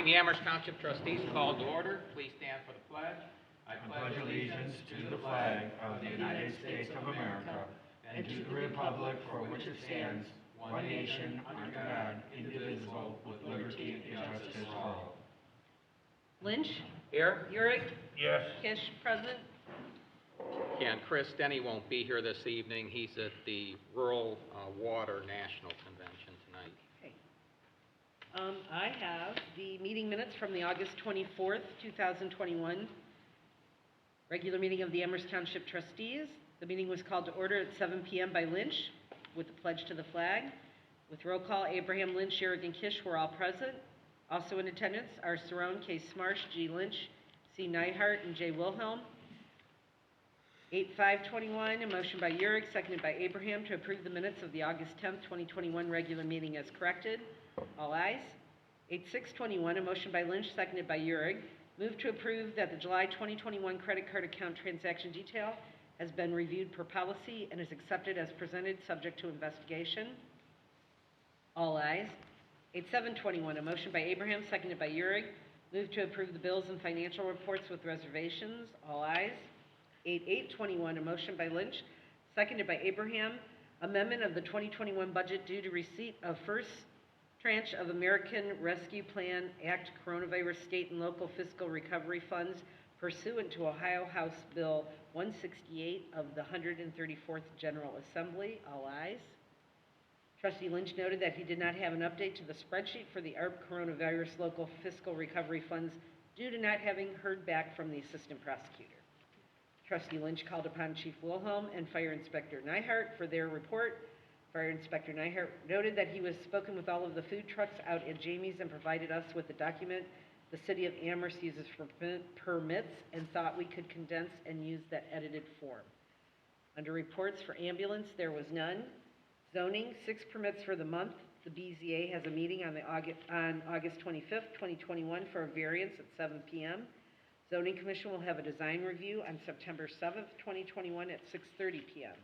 Morning, the Amherst Township Trustees called to order. Please stand for the pledge. I pledge allegiance to the flag of the United States of America and to the republic for which it stands, one nation, under God, indivisible, with liberty and justice for all. Lynch? Here. Urick? Yes. Kish, present. And Chris Denny won't be here this evening. He's at the Rural Water National Convention tonight. Okay. I have the meeting minutes from the August 24th, 2021 regular meeting of the Amherst Township Trustees. The meeting was called to order at 7 p.m. by Lynch with the pledge to the flag. With roll call, Abraham, Lynch, Urick, and Kish were all present. Also in attendance are Cerrone, K. Smarsh, G. Lynch, C. Neihart, and J. Wilhelm. 8-5-21, a motion by Urick, seconded by Abraham, to approve the minutes of the August 10th, 2021 regular meeting as corrected. All ayes. 8-6-21, a motion by Lynch, seconded by Urick, move to approve that the July 2021 credit card account transaction detail has been reviewed per policy and is accepted as presented, subject to investigation. All ayes. 8-7-21, a motion by Abraham, seconded by Urick, move to approve the bills and financial reports with reservations. All ayes. 8-8-21, a motion by Lynch, seconded by Abraham, amendment of the 2021 budget due to receipt of first tranche of American Rescue Plan Act coronavirus state and local fiscal recovery funds pursuant to Ohio House Bill 168 of the 134th General Assembly. All ayes. Trustee Lynch noted that he did not have an update to the spreadsheet for the ARP coronavirus local fiscal recovery funds due to not having heard back from the assistant prosecutor. Trustee Lynch called upon Chief Wilhelm and Fire Inspector Neihart for their report. Fire Inspector Neihart noted that he was spoken with all of the food trucks out at Jamie's and provided us with the document the City of Amherst uses for permits and thought we could condense and use that edited form. Under reports for ambulance, there was none. Zoning, 6 permits for the month. The BZA has a meeting on August 25th, 2021 for a variance at 7 p.m. Zoning Commission will have a design review on September 7th, 2021 at 6:30 p.m.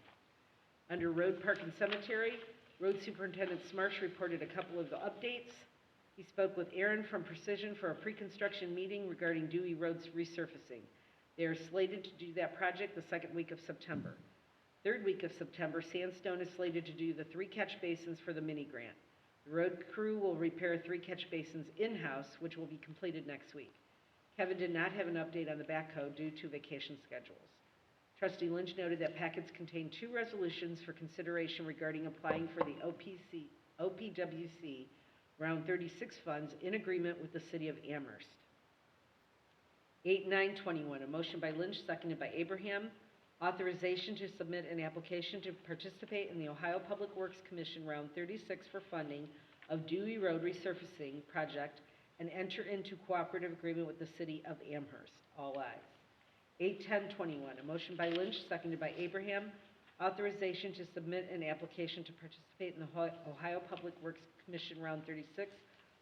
Under Road, Park, and Cemetery, Road Superintendent Smarsh reported a couple of the updates. He spoke with Aaron from Precision for a pre-construction meeting regarding Dewey Road's resurfacing. They are slated to do that project the second week of September. Third week of September, Sandstone is slated to do the 3 catch basins for the mini grant. The road crew will repair 3 catch basins in-house, which will be completed next week. Kevin did not have an update on the backhoe due to vacation schedules. Trustee Lynch noted that packets contain 2 resolutions for consideration regarding applying for the OPWC Round 36 funds in agreement with the City of Amherst. 8-9-21, a motion by Lynch, seconded by Abraham, authorization to submit an application to participate in the Ohio Public Works Commission Round 36 for funding of Dewey Road resurfacing project and enter into cooperative agreement with the City of Amherst. All ayes. 8-10-21, a motion by Lynch, seconded by Abraham, authorization to submit an application to participate in the Ohio Public Works Commission Round 36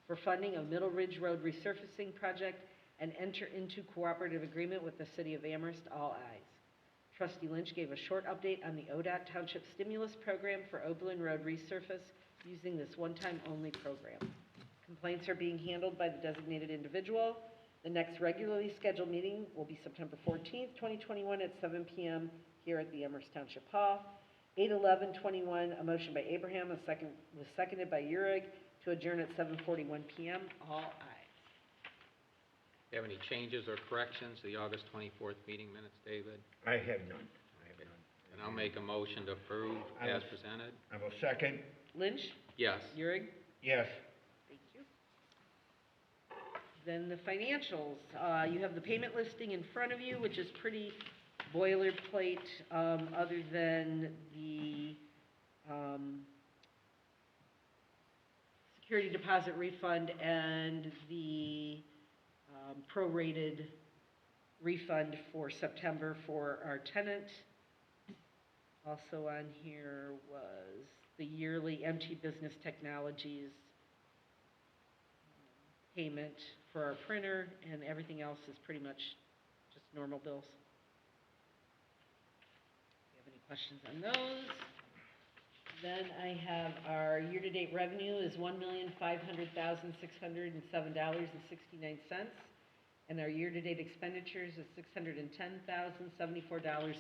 for funding of Middle Ridge Road resurfacing project and enter into cooperative agreement with the City of Amherst. All ayes. Trustee Lynch gave a short update on the ODOT Township Stimulus Program for Oberlin Road resurface using this one-time only program. Complaints are being handled by the designated individual. The next regularly scheduled meeting will be September 14th, 2021 at 7 p.m. here at the Amherst Township Hall. 8-11-21, a motion by Abraham was seconded by Urick to adjourn at 7:41 p.m. All ayes. Do you have any changes or corrections to the August 24th meeting minutes, David? I have none. And I'll make a motion to approve as presented. I will second. Lynch? Yes. Urick? Yes. Thank you. Then the financials. You have the payment listing in front of you, which is pretty boilerplate, other than the security deposit refund and the prorated refund for September for our tenant. Also on here was the yearly MT Business Technologies payment for our printer, and everything else is pretty much just normal bills. Do you have any questions on those? Then I have our year-to-date revenue is $1,500,607.69. And our year-to-date expenditures is $610,074.44.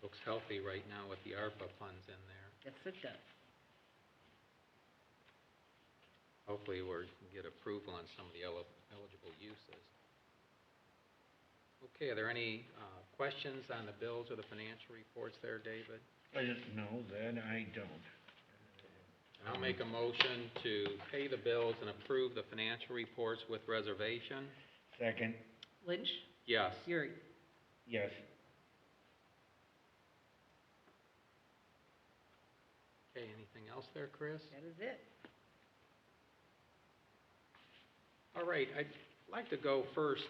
Looks healthy right now with the ARPA funds in there. Yes, it does. Hopefully we can get approval on some of the eligible uses. Okay, are there any questions on the bills or the financial reports there, David? No, that I don't. I'll make a motion to pay the bills and approve the financial reports with reservation. Second. Lynch? Yes. Yuri? Yes. Okay, anything else there, Chris? That is it. All right, I'd like to go first,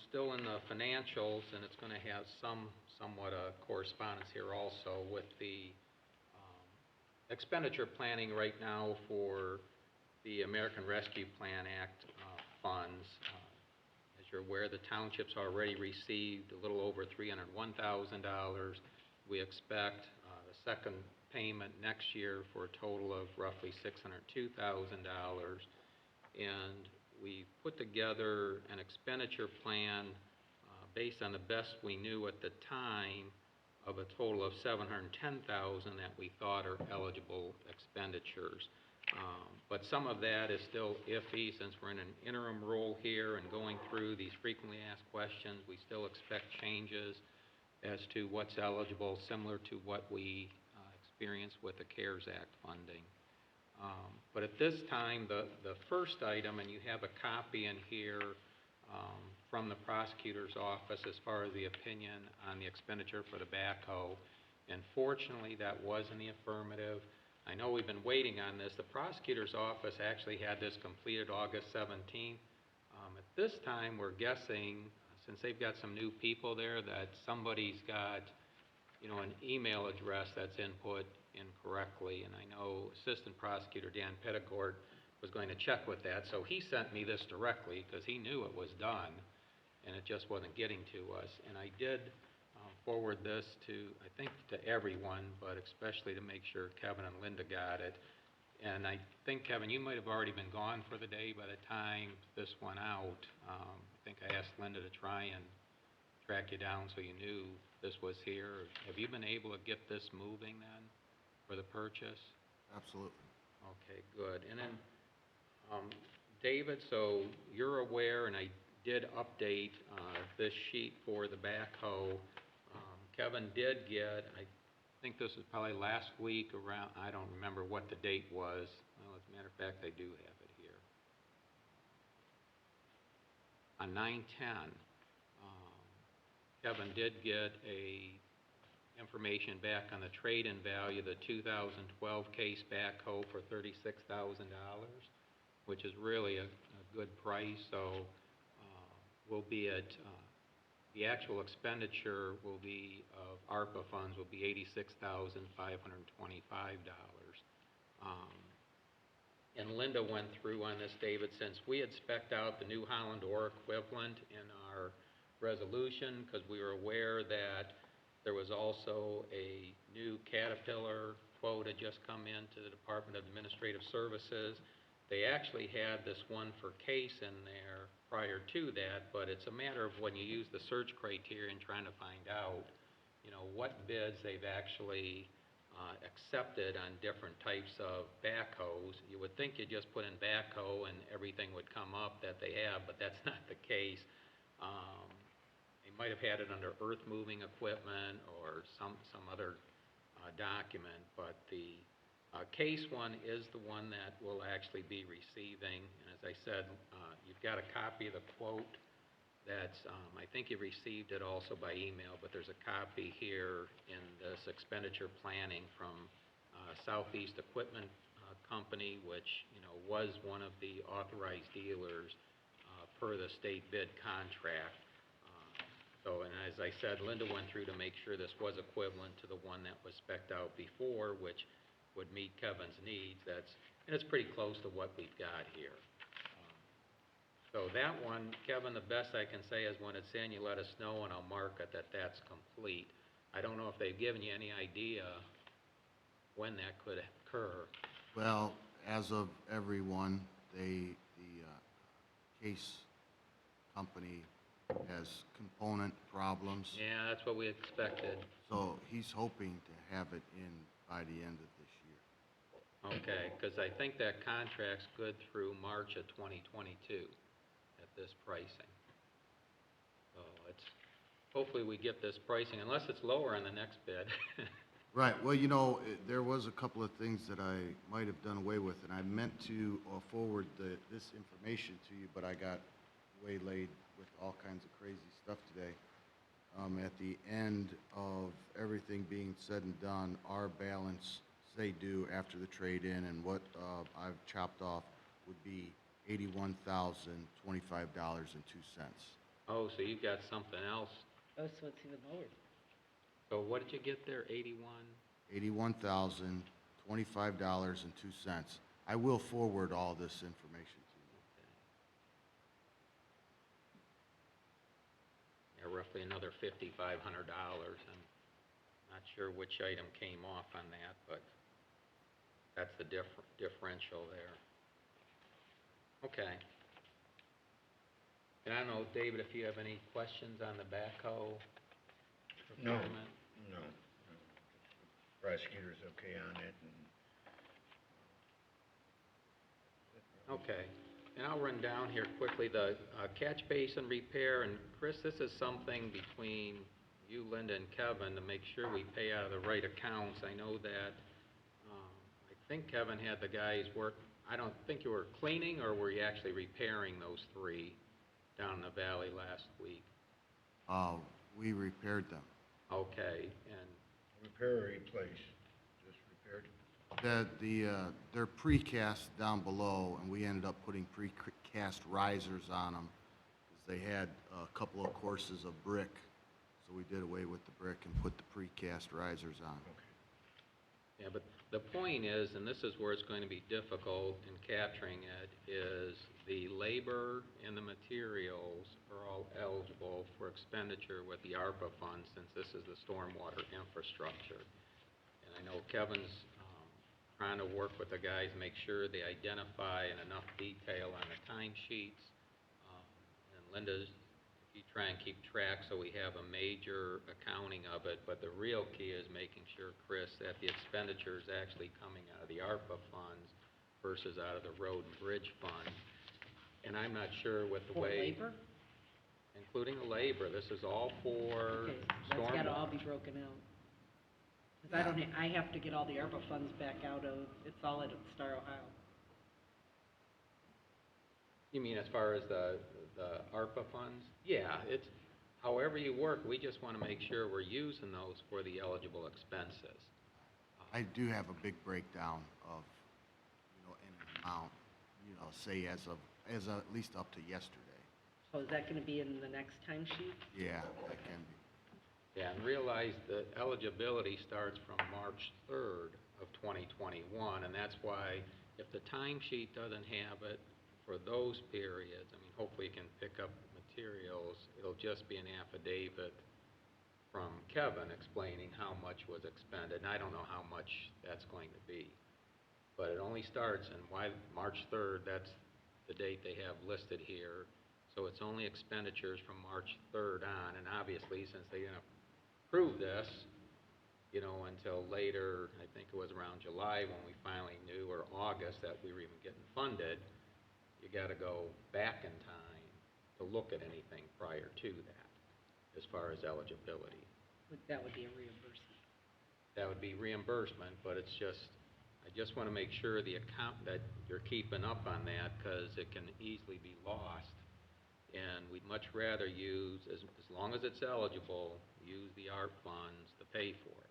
still in the financials, and it's going to have somewhat correspondence here also with the expenditure planning right now for the American Rescue Plan Act funds. As you're aware, the township's already received a little over $301,000. We expect the second payment next year for a total of roughly $602,000. And we put together an expenditure plan based on the best we knew at the time of a total of $710,000 that we thought are eligible expenditures. But some of that is still iffy since we're in an interim role here and going through these frequently asked questions. We still expect changes as to what's eligible, similar to what we experienced with the CARES Act funding. But at this time, the first item, and you have a copy in here from the prosecutor's office as far as the opinion on the expenditure for the backhoe. And fortunately, that was in the affirmative. I know we've been waiting on this. The prosecutor's office actually had this completed August 17th. At this time, we're guessing, since they've got some new people there, that somebody's got, an email address that's input incorrectly. And I know Assistant Prosecutor Dan Pettigort was going to check with that, so he sent me this directly because he knew it was done, and it just wasn't getting to us. And I did forward this to, I think, to everyone, but especially to make sure Kevin and Linda got it. And I think, Kevin, you might have already been gone for the day by the time this went out. I think I asked Linda to try and track you down so you knew this was here. Have you been able to get this moving then for the purchase? Absolutely. Okay, good. And then, David, so you're aware, and I did update this sheet for the backhoe. Kevin did get, I think this was probably last week around, I don't remember what the date was. Well, as a matter of fact, I do have it here. On 9/10, Kevin did get information back on the trade-in value of the 2012 case backhoe for $36,000, which is really a good price. So we'll be at the actual expenditure will be of ARPA funds will be $86,525. And Linda went through on this, David, since we had spec'd out the New Holland or equivalent in our resolution because we were aware that there was also a new Caterpillar quote had just come into the Department of Administrative Services. They actually had this one for case in there prior to that, but it's a matter of when you use the search criteria and trying to find out, what bids they've actually accepted on different types of backhoes. You would think you just put in backhoe and everything would come up that they have, but that's not the case. They might have had it under earth moving equipment or some other document, but the case one is the one that we'll actually be receiving. And as I said, you've got a copy of the quote that's, I think you received it also by email, but there's a copy here in this expenditure planning from Southeast Equipment Company, which, was one of the authorized dealers per the state bid contract. So, and as I said, Linda went through to make sure this was equivalent to the one that was spec'd out before, which would meet Kevin's needs. And it's pretty close to what we've got here. So that one, Kevin, the best I can say is when it's in, you let us know and I'll mark it that that's complete. I don't know if they've given you any idea when that could occur. Well, as of everyone, the case company has component problems. Yeah, that's what we expected. So he's hoping to have it in by the end of this year. Okay, because I think that contract's good through March of 2022 at this pricing. So it's, hopefully we get this pricing, unless it's lower on the next bid. Right, well, there was a couple of things that I might have done away with, and I meant to forward this information to you, but I got waylaid with all kinds of crazy stuff today. At the end of everything being said and done, our balance, say due after the trade-in and what I've chopped off would be $81,025.02. Oh, so you've got something else. Oh, so it's even lower. So what did you get there, 81? $81,025.02. I will forward all this information to you. Yeah, roughly another $5,500. I'm not sure which item came off on that, but that's the differential there. Okay. And I don't know, David, if you have any questions on the backhoe No. procurement? No. Prosecutor's okay on it, and Okay, and I'll run down here quickly, the catch basin repair, and Chris, this is something between you, Linda, and Kevin to make sure we pay out of the right accounts. I know that, I think Kevin had the guys work, I don't think you were cleaning, or were you actually repairing those three down in the valley last week? We repaired them. Okay, and, repair or replace? Just repaired? They're precast down below, and we ended up putting precast risers on them, because they had a couple of courses of brick, so we did away with the brick and put the precast risers on. Okay. yeah, but the point is, and this is where it's going to be difficult in capturing it, is the labor and the materials are all eligible for expenditure with the ARPA funds, since this is the stormwater infrastructure. And I know Kevin's trying to work with the guys, make sure they identify in enough detail on the timesheets. And Linda's, if you try and keep track so we have a major accounting of it, but the real key is making sure, Chris, that the expenditure is actually coming out of the ARPA funds versus out of the road and bridge fund. And I'm not sure with the For way, labor? including the labor, this is all for Okay, that's stormwater. gotta all be broken out. 'Cause I don't, I have to get all the ARPA funds back out of, it's all at Star Ohio. You mean as far as the ARPA funds? Yeah, it's, however you work, we just want to make sure we're using those for the eligible expenses. I do have a big breakdown of, in an amount, say as at least up to yesterday. So is that gonna be in the next timesheet? Yeah, that can be. Yeah, and realize that eligibility starts from March 3rd of 2021, and that's why if the timesheet doesn't have it for those periods, I mean, hopefully you can pick up materials, it'll just be an affidavit from Kevin explaining how much was expended, and I don't know how much that's going to be. But it only starts, and why March 3rd, that's the date they have listed here, so it's only expenditures from March 3rd on, and obviously, since they didn't approve this, until later, I think it was around July when we finally knew, or August, that we were even getting funded, you gotta go back in time to look at anything prior to that, as far as eligibility. That would be a reimbursement. That would be reimbursement, but it's just, I just wanna make sure the account, that you're keeping up on that, cause it can easily be lost. And we'd much rather use, as long as it's eligible, use the ARP funds to pay for it.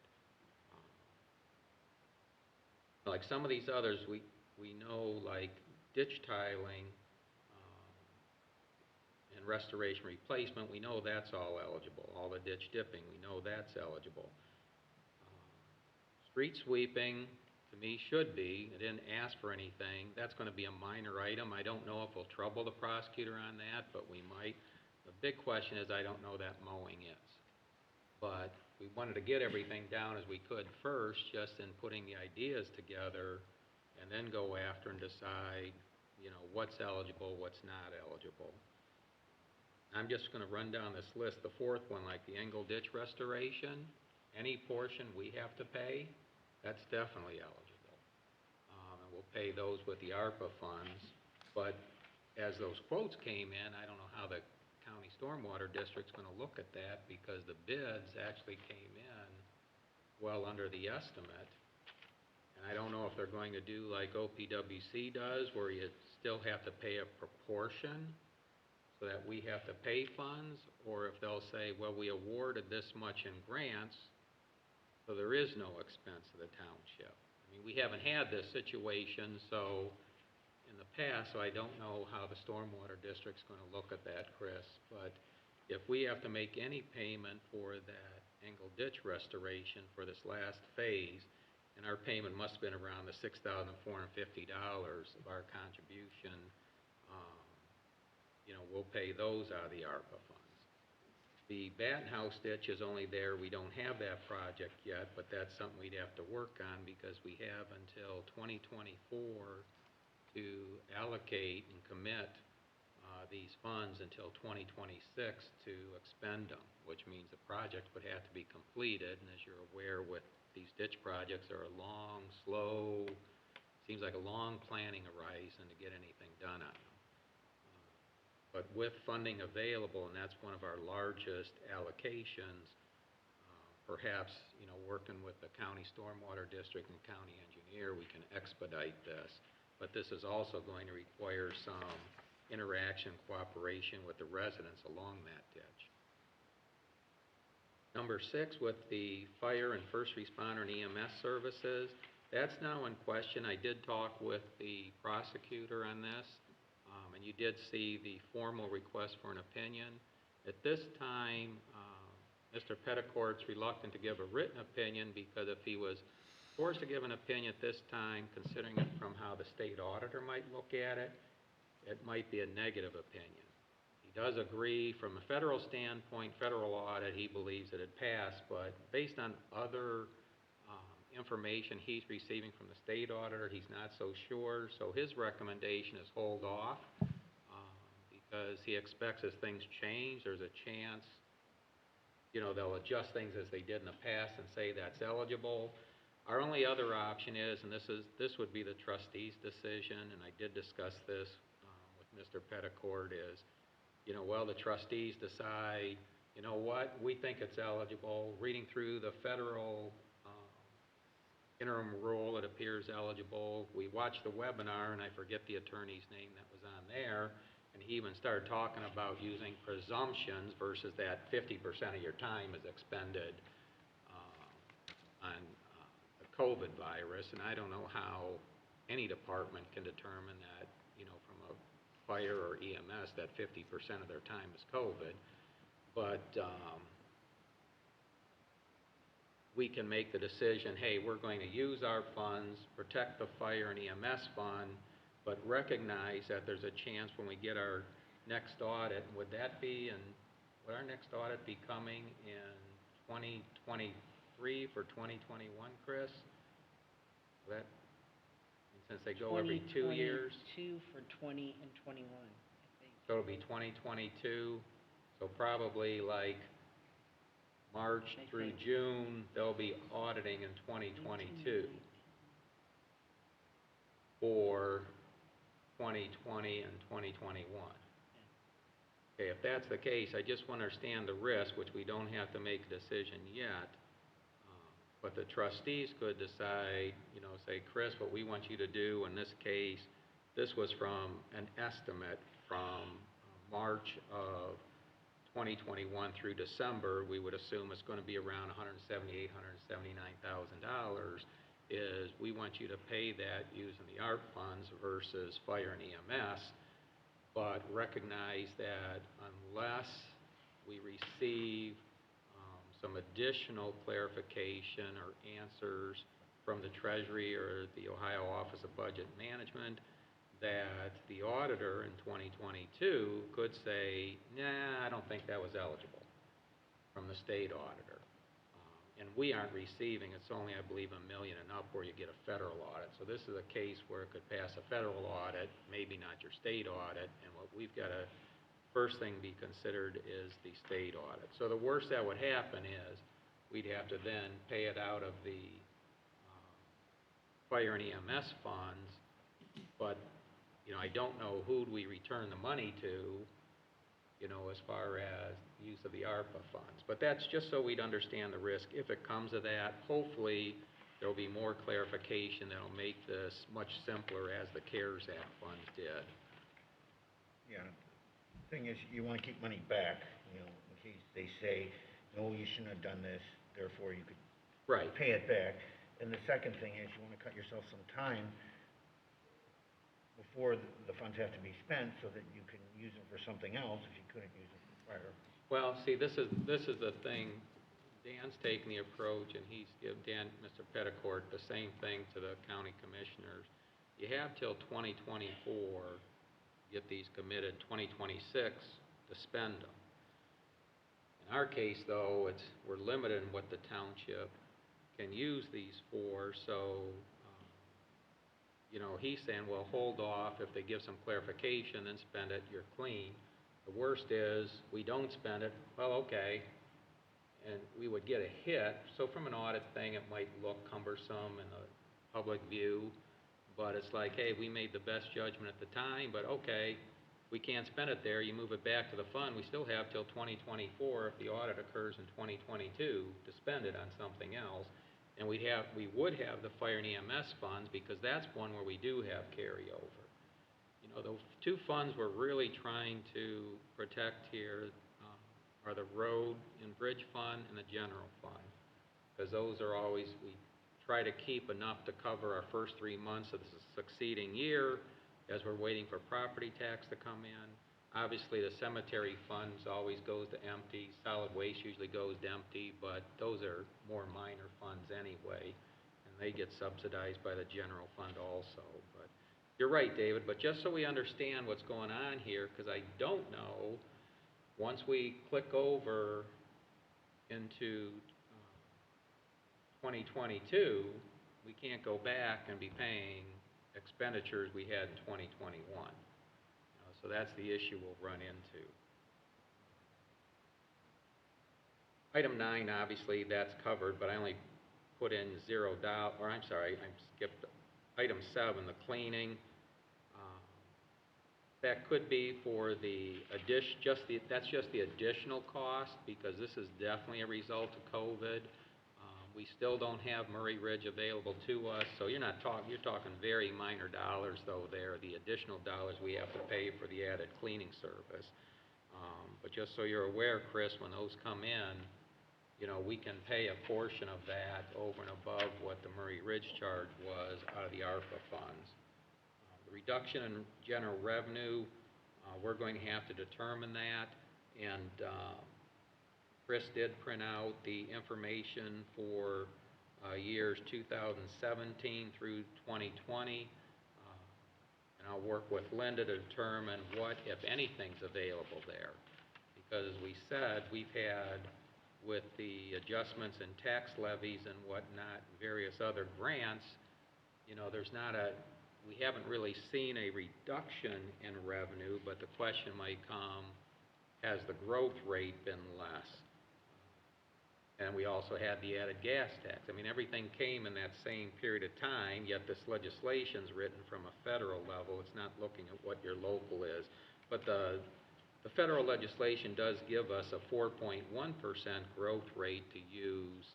Like some of these others, we know, like ditch tiling and restoration replacement, we know that's all eligible. All the ditch dipping, we know that's eligible. Street sweeping, to me, should be. It didn't ask for anything. That's gonna be a minor item. I don't know if we'll trouble the prosecutor on that, but we might. The big question is, I don't know that mowing is. But we wanted to get everything down as we could first, just in putting the ideas together, and then go after and decide, what's eligible, what's not eligible. I'm just gonna run down this list. The fourth one, like the Engle Ditch restoration, any portion we have to pay, that's definitely eligible. And we'll pay those with the ARPA funds. But as those quotes came in, I don't know how the county stormwater district's gonna look at that, because the bids actually came in well under the estimate. And I don't know if they're going to do like OPWC does, where you still have to pay a proportion, so that we have to pay funds, or if they'll say, well, we awarded this much in grants, so there is no expense to the township. I mean, we haven't had this situation, so in the past, so I don't know how the stormwater district's gonna look at that, Chris. But if we have to make any payment for that Engle Ditch restoration for this last phase, and our payment must have been around the $6,450 of our contribution, we'll pay those out of the ARPA funds. The Batten House ditch is only there, we don't have that project yet, but that's something we'd have to work on, because we have until 2024 to allocate and commit these funds until 2026 to expend them, which means the project would have to be completed. And as you're aware, with these ditch projects, are a long, slow, seems like a long planning horizon to get anything done on them. But with funding available, and that's one of our largest allocations, perhaps, working with the county stormwater district and county engineer, we can expedite this. But this is also going to require some interaction, cooperation with the residents along that ditch. Number 6, with the fire and first responder and EMS services, that's now in question. I did talk with the prosecutor on this. And you did see the formal request for an opinion. At this time, Mr. Petticourt's reluctant to give a written opinion, because if he was forced to give an opinion at this time, considering it from how the state auditor might look at it, it might be a negative opinion. He does agree from a federal standpoint, federal audit, he believes that it passed, but based on other information he's receiving from the state auditor, he's not so sure. So his recommendation is hold off, because he expects as things change, there's a chance, they'll adjust things as they did in the past and say that's eligible. Our only other option is, and this would be the trustee's decision, and I did discuss this with Mr. Petticourt, is, the trustees decide, what, we think it's eligible. Reading through the federal interim rule, it appears eligible. We watched the webinar, and I forget the attorney's name that was on there, and he even started talking about using presumptions versus that 50% of your time is expended on the COVID virus, and I don't know how any department can determine that, from a fire or EMS, that 50% of their time is COVID. But we can make the decision, hey, we're going to use our funds, protect the fire and EMS fund, but recognize that there's a chance when we get our next audit, would our next audit be coming in 2023 for 2021, Chris? That, since they go every 2 years? 2022 for 20 and 21, I think. So it'll be 2022, so probably like March through June, they'll be auditing in 2022 for 2020 and 2021. Okay, if that's the case, I just want to understand the risk, which we don't have to make a decision yet, but the trustees could decide, say, Chris, what we want you to do in this case, this was from an estimate from March of 2021 through December, we would assume it's going to be around $178,000, $179,000, is we want you to pay that using the ARP funds versus fire and EMS, but recognize that unless we receive some additional clarification or answers from the Treasury or the Ohio Office of Budget Management that the auditor in 2022 could say, nah, I don't think that was eligible from the state auditor. And we aren't receiving, it's only, I believe, $1 million and up where you get a federal audit. So this is a case where it could pass a federal audit, maybe not your state audit, and what we've got to first thing be considered is the state audit. So the worst that would happen is we'd have to then pay it out of the fire and EMS funds, but, you know, I don't know who we return the money to, you know, as far as use of the ARPA funds. But that's just so we'd understand the risk. If it comes to that, hopefully there'll be more clarification that'll make this much simpler as the CARES Act funds did. Yeah, the thing is, you want to keep money back, you know, in case they say, no, you shouldn't have done this, therefore you could Right. pay it back. And the second thing is, you want to cut yourself some time before the funds have to be spent so that you can use them for something else if you couldn't use them for fire. Well, see, this is the thing. Dan's taking the approach, and he's given Mr. Petticourt, the same thing to the county commissioners. You have till 2024 get these committed, 2026 to spend them. In our case, though, we're limited in what the township can use these for. So, you know, he's saying, well, hold off. If they give some clarification, then spend it. You're clean. The worst is we don't spend it. Well, okay, and we would get a hit. So from an audit thing, it might look cumbersome in the public view, but it's like, hey, we made the best judgment at the time, but okay, we can't spend it there. You move it back to the fund. We still have till 2024 if the audit occurs in 2022 to spend it on something else. And we would have the fire and EMS funds because that's one where we do have carryover. You know, the two funds we're really trying to protect here are the road and bridge fund and the general fund, because those are always, we try to keep enough to cover our first 3 months of the succeeding year as we're waiting for property tax to come in. Obviously, the cemetery funds always goes to empty. Solid waste usually goes to empty, but those are more minor funds anyway, and they get subsidized by the general fund also. But you're right, David, but just so we understand what's going on here, because I don't know, once we click over into 2022, we can't go back and be paying expenditures we had in 2021. So that's the issue we'll run into. Item 9, obviously, that's covered, but I only put in $0, or I'm sorry, I skipped item 7, the cleaning. That could be for the that's just the additional cost, because this is definitely a result of COVID. We still don't have Murray Ridge available to us, so you're talking very minor dollars though there, the additional dollars we have to pay for the added cleaning service. But just so you're aware, Chris, when those come in, you know, we can pay a portion of that over and above what the Murray Ridge charge was out of the ARPA funds. The reduction in general revenue, we're going to have to determine that, and Chris did print out the information for years 2017 through 2020, and I'll work with Linda to determine what, if anything's available there. Because as we said, we've had, with the adjustments in tax levies and whatnot, various other grants, you know, we haven't really seen a reduction in revenue, but the question might come, has the growth rate been less? And we also had the added gas tax. I mean, everything came in that same period of time, yet this legislation's written from a federal level. It's not looking at what your local is. But the federal legislation does give us a 4.1% growth rate to use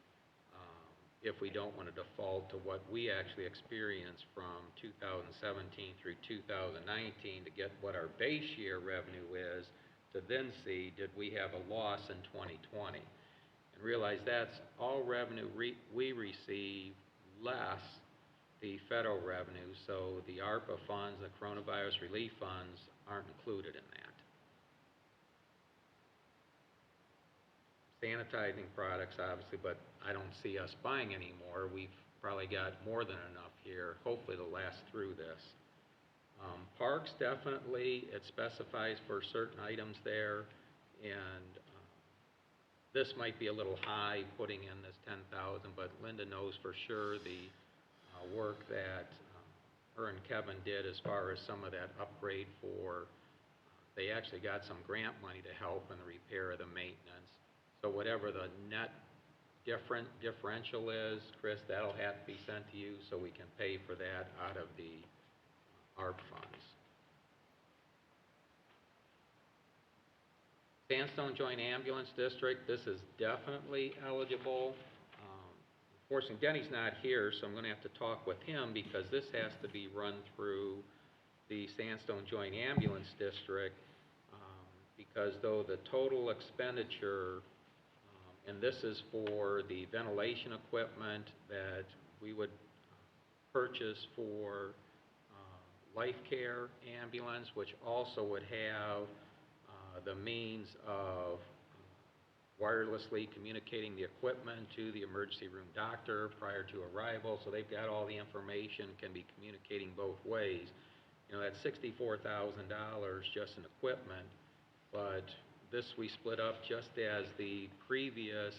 if we don't want to default to what we actually experienced from 2017 through 2019 to get what our base year revenue is, to then see, did we have a loss in 2020? And realize that's all revenue we receive less the federal revenue, so the ARPA funds, the coronavirus relief funds, aren't included in that. Sanitizing products, obviously, but I don't see us buying any more. We've probably got more than enough here, hopefully to last through this. Parks, definitely, it specifies for certain items there, and this might be a little high, putting in this 10,000, but Linda knows for sure the work that her and Kevin did as far as some of that upgrade for, they actually got some grant money to help in the repair of the maintenance. So whatever the net differential is, Chris, that'll have to be sent to you so we can pay for that out of the ARP funds. Sandstone Joint Ambulance District, this is definitely eligible. Unfortunately, Denny's not here, so I'm going to have to talk with him because this has to be run through the Sandstone Joint Ambulance District because though the total expenditure, and this is for the ventilation equipment that we would purchase for Life Care Ambulance, which also would have the means of wirelessly communicating the equipment to the emergency room doctor prior to arrival, so they've got all the information, can be communicating both ways. You know, that's $64,000 just in equipment, but this we split up just as the previous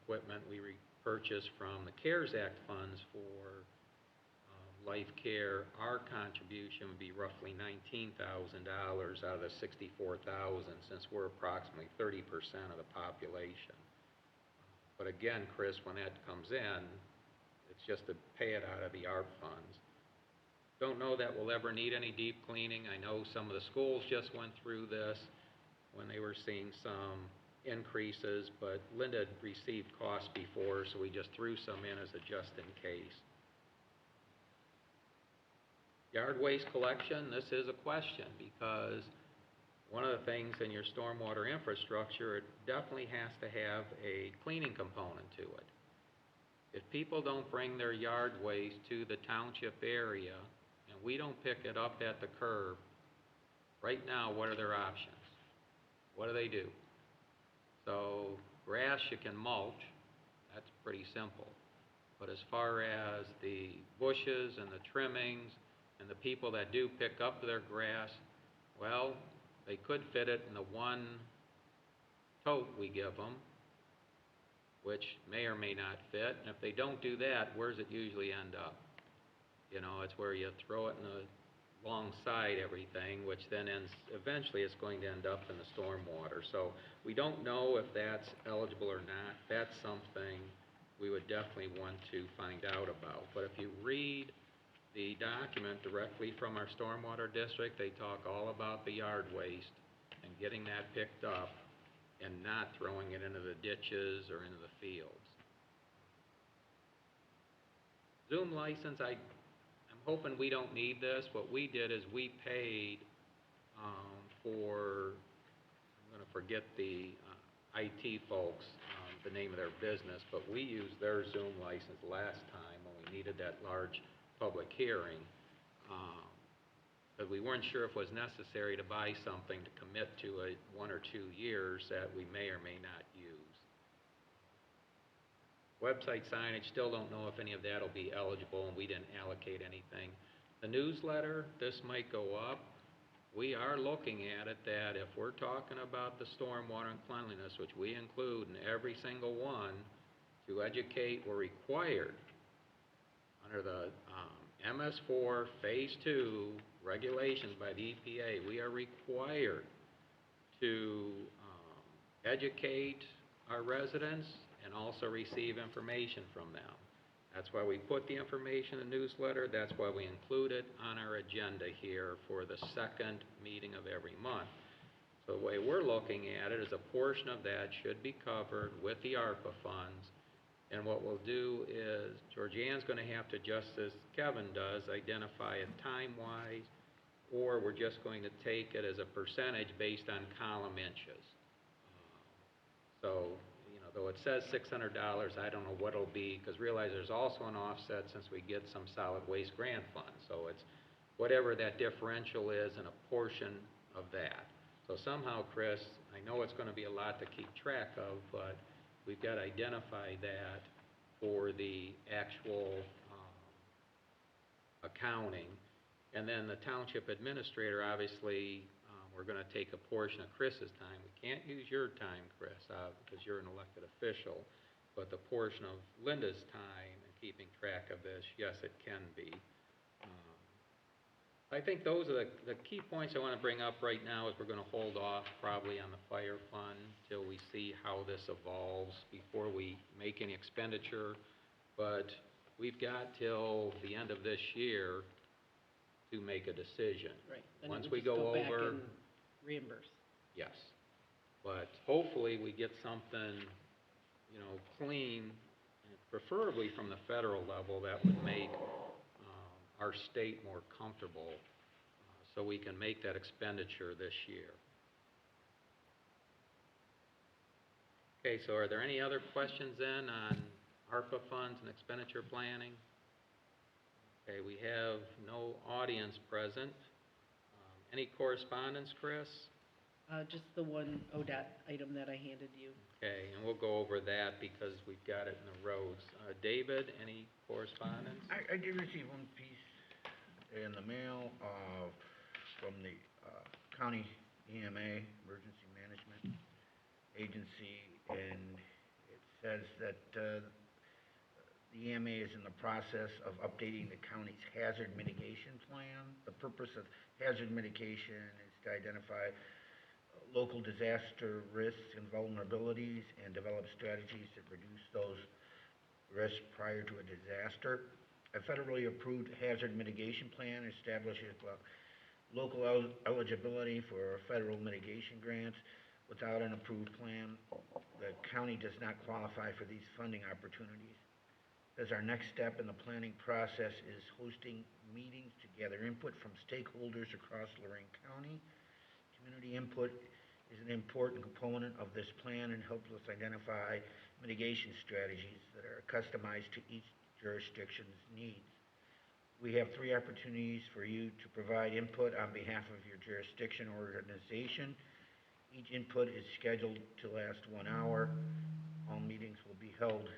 equipment we purchased from the CARES Act funds for Life Care. Our contribution would be roughly $19,000 out of the $64,000, since we're approximately 30% of the population. But again, Chris, when that comes in, it's just to pay it out of the ARP funds. Don't know that we'll ever need any deep cleaning. I know some of the schools just went through this when they were seeing some increases, but Linda had received costs before, so we just threw some in as a just in case. Yard waste collection, this is a question because one of the things in your stormwater infrastructure, it definitely has to have a cleaning component to it. If people don't bring their yard waste to the township area and we don't pick it up at the curb, right now, what are their options? What do they do? So grass you can mulch, that's pretty simple. But as far as the bushes and the trimmings, and the people that do pick up their grass, well, they could fit it in the one tote we give them, which may or may not fit. And if they don't do that, where does it usually end up? You know, it's where you throw it in the alongside everything, which then eventually it's going to end up in the stormwater. So we don't know if that's eligible or not. That's something we would definitely want to find out about. But if you read the document directly from our stormwater district, they talk all about the yard waste and getting that picked up and not throwing it into the ditches or into the fields. Zoom license, I'm hoping we don't need this. What we did is we paid for, I'm going to forget the IT folks, the name of their business, but we used their Zoom license last time when we needed that large public hearing, because we weren't sure if it was necessary to buy something to commit to a 1 or 2 years that we may or may not use. Website signage, still don't know if any of that will be eligible, and we didn't allocate anything. The newsletter, this might go up. We are looking at it that if we're talking about the stormwater and cleanliness, which we include in every single one, to educate, we're required under the MS4 Phase 2 regulations by the EPA, we are required to educate our residents and also receive information from them. That's why we put the information in the newsletter. That's why we include it on our agenda here for the second meeting of every month. So the way we're looking at it is a portion of that should be covered with the ARPA funds. And what we'll do is, Georgianne's going to have to, just as Kevin does, identify it time-wise, or we're just going to take it as a percentage based on column inches. So, you know, though it says $600, I don't know what it'll be, because realize there's also an offset since we get some solid waste grant funds. So it's whatever that differential is and a portion of that. So somehow, Chris, I know it's going to be a lot to keep track of, but we've got to identify that for the actual accounting. And then the township administrator, obviously, we're going to take a portion of Chris's time. We can't use your time, Chris, because you're an elected official. But the portion of Linda's time and keeping track of this, yes, it can be. I think those are the key points I want to bring up right now. Is we're going to hold off probably on the fire fund till we see how this evolves before we make any expenditure. But we've got till the end of this year to make a decision. Right. Then it Once would we just go back over, and reimburse. yes. But hopefully we get something, you know, clean, and preferably from the federal level, that would make our state more comfortable, so we can make that expenditure this year. Okay, so are there any other questions then on ARPA funds and expenditure planning? Okay, we have no audience present. Any correspondence, Chris? Just the one ODOT item that I handed you. Okay, and we'll go over that because we've got it in the roads. David, any correspondence? I did receive one piece in the mail from the county EMA, Emergency Management Agency, and it says that the EMA is in the process of updating the county's hazard mitigation plan. The purpose of hazard mitigation is to identify local disaster risks and vulnerabilities and develop strategies that reduce those risks prior to a disaster. A federally approved hazard mitigation plan establishes local eligibility for federal mitigation grants. Without an approved plan, the county does not qualify for these funding opportunities. As our next step in the planning process is hosting meetings to gather input from stakeholders across Lorraine County. Community input is an important component of this plan and helps us identify mitigation strategies that are customized to each jurisdiction's needs. We have 3 opportunities for you to provide input on behalf of your jurisdiction or organization. Each input is scheduled to last 1 hour. All meetings will be held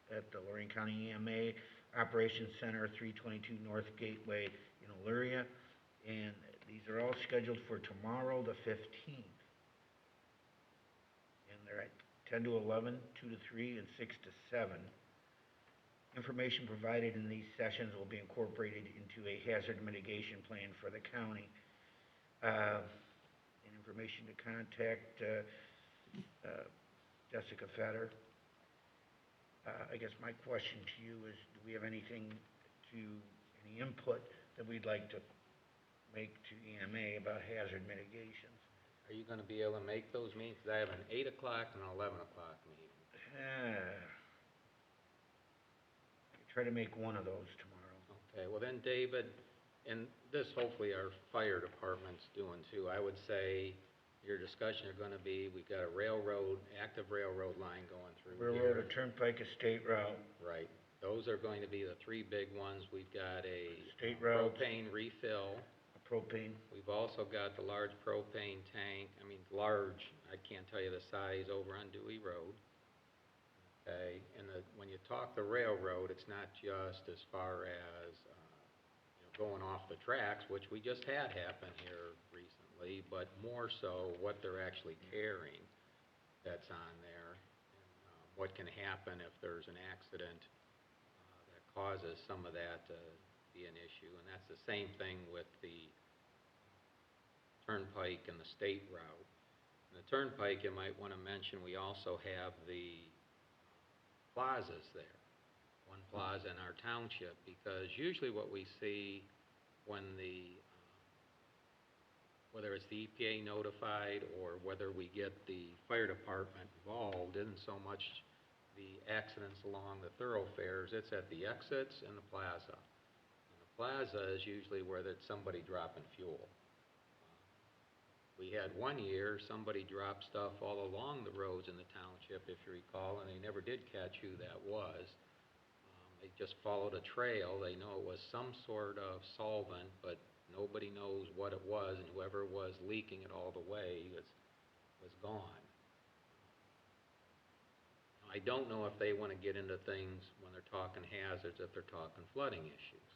at the Lorraine County EMA Operations Center, 322 North Gateway in Elyria, and these are all scheduled for tomorrow, the 15th. And they're at 10 to 11, 2 to 3, and 6 to 7. Information provided in these sessions will be incorporated into a hazard mitigation plan for the county. And information to contact Jessica Fetter. I guess my question to you is, do we have any input that we'd like to make to EMA about hazard mitigations? Are you going to be able to make those meetings? Because I have an 8 o'clock and an 11 o'clock meeting. Try to make one of those tomorrow. Okay, well then, David, and this hopefully our fire department's doing too, I would say your discussion are going to be, we've got a active railroad line going through Railroad, here. a turnpike, a state route. Right. Those are going to be the 3 big ones. We've got a State route. propane refill. Propane. We've also got the large propane tank. I mean, large, I can't tell you the size, over on Dewey Road. Okay, and when you talk the railroad, it's not just as far as going off the tracks, which we just had happen here recently, but more so what they're actually carrying that's on there, and what can happen if there's an accident that causes some of that to be an issue. And that's the same thing with the turnpike and the state route. And the turnpike, you might want to mention, we also have the plazas there, one plaza in our township, because usually what we see when whether it's the EPA notified or whether we get the fire department involved, isn't so much the accidents along the thoroughfares, it's at the exits and the plaza. And the plaza is usually where there's somebody dropping fuel. We had one year, somebody dropped stuff all along the roads in the township, if you recall, and they never did catch who that was. They just followed a trail. They know it was some sort of solvent, but nobody knows what it was, and whoever was leaking it all the way was gone. I don't know if they want to get into things when they're talking hazards, if they're talking flooding issues.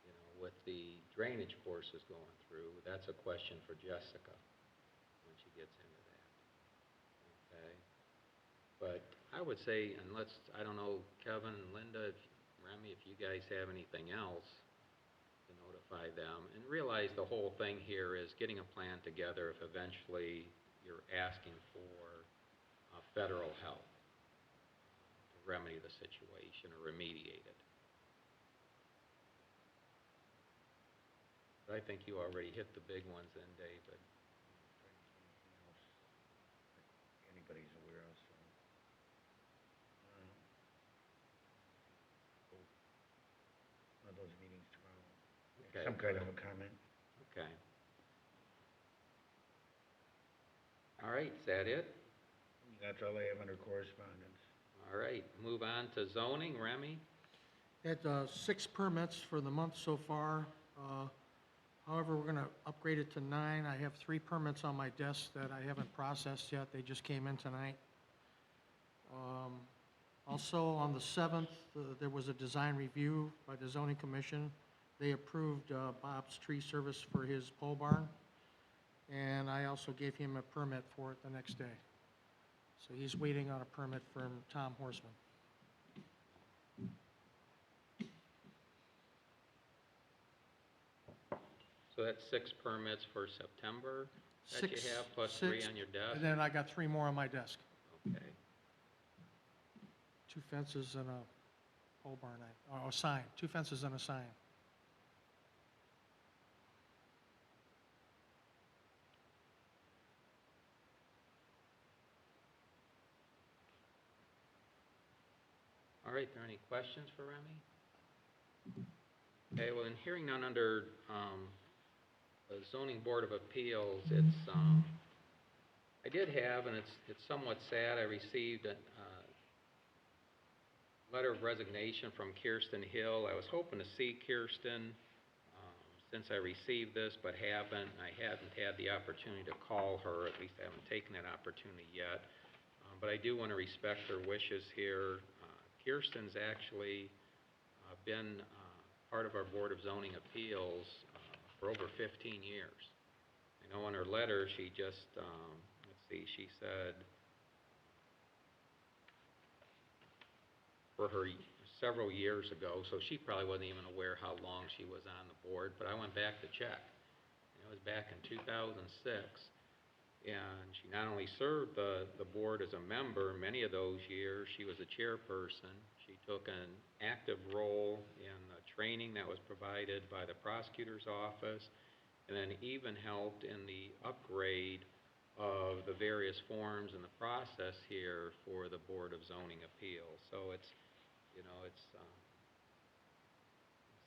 You know, with the drainage courses going through, that's a question for Jessica when she gets into that. Okay? But I would say, and I don't know, Kevin and Linda, Remy, if you guys have anything else to notify them, and realize the whole thing here is getting a plan together if eventually you're asking for federal help to remedy the situation or remediate it. But I think you already hit the big ones then, David. Anybody's aware of, so. One of those meetings tomorrow. Okay. Some kind of a comment. Okay. All right, is that it? That's all I have under correspondence. All right, move on to zoning, Remy. Had 6 permits for the month so far. However, we're going to upgrade it to 9. I have 3 permits on my desk that I haven't processed yet. They just came in tonight. Also, on the 7th, there was a design review by the zoning commission. They approved Bob's tree service for his pole barn, and I also gave him a permit for it the next day. So he's waiting on a permit from Tom Horseman. So that's 6 permits for September that you have, plus 3 on your desk? And then I got 3 more on my desk. Okay. 2 fences and a pole barn, or a sign, 2 fences and a sign. All right, are there any questions for Remy? Okay, well, in hearing none under the zoning board of appeals, it's, I did have, and it's somewhat sad, I received a letter of resignation from Kirsten Hill. I was hoping to see Kirsten since I received this, but haven't. I haven't had the opportunity to call her, at least I haven't taken that opportunity yet. But I do want to respect her wishes here. Kirsten's actually been part of our Board of Zoning Appeals for over 15 years. I know in her letter she just, let's see, she said for her several years ago, so she probably wasn't even aware how long she was on the board, but I went back to check. And it was back in 2006. And she not only served the board as a member, many of those years she was a chairperson. She took an active role in the training that was provided by the prosecutor's office, and then even helped in the upgrade of the various forms and the process here for the Board of Zoning Appeals. So it's, you know, it's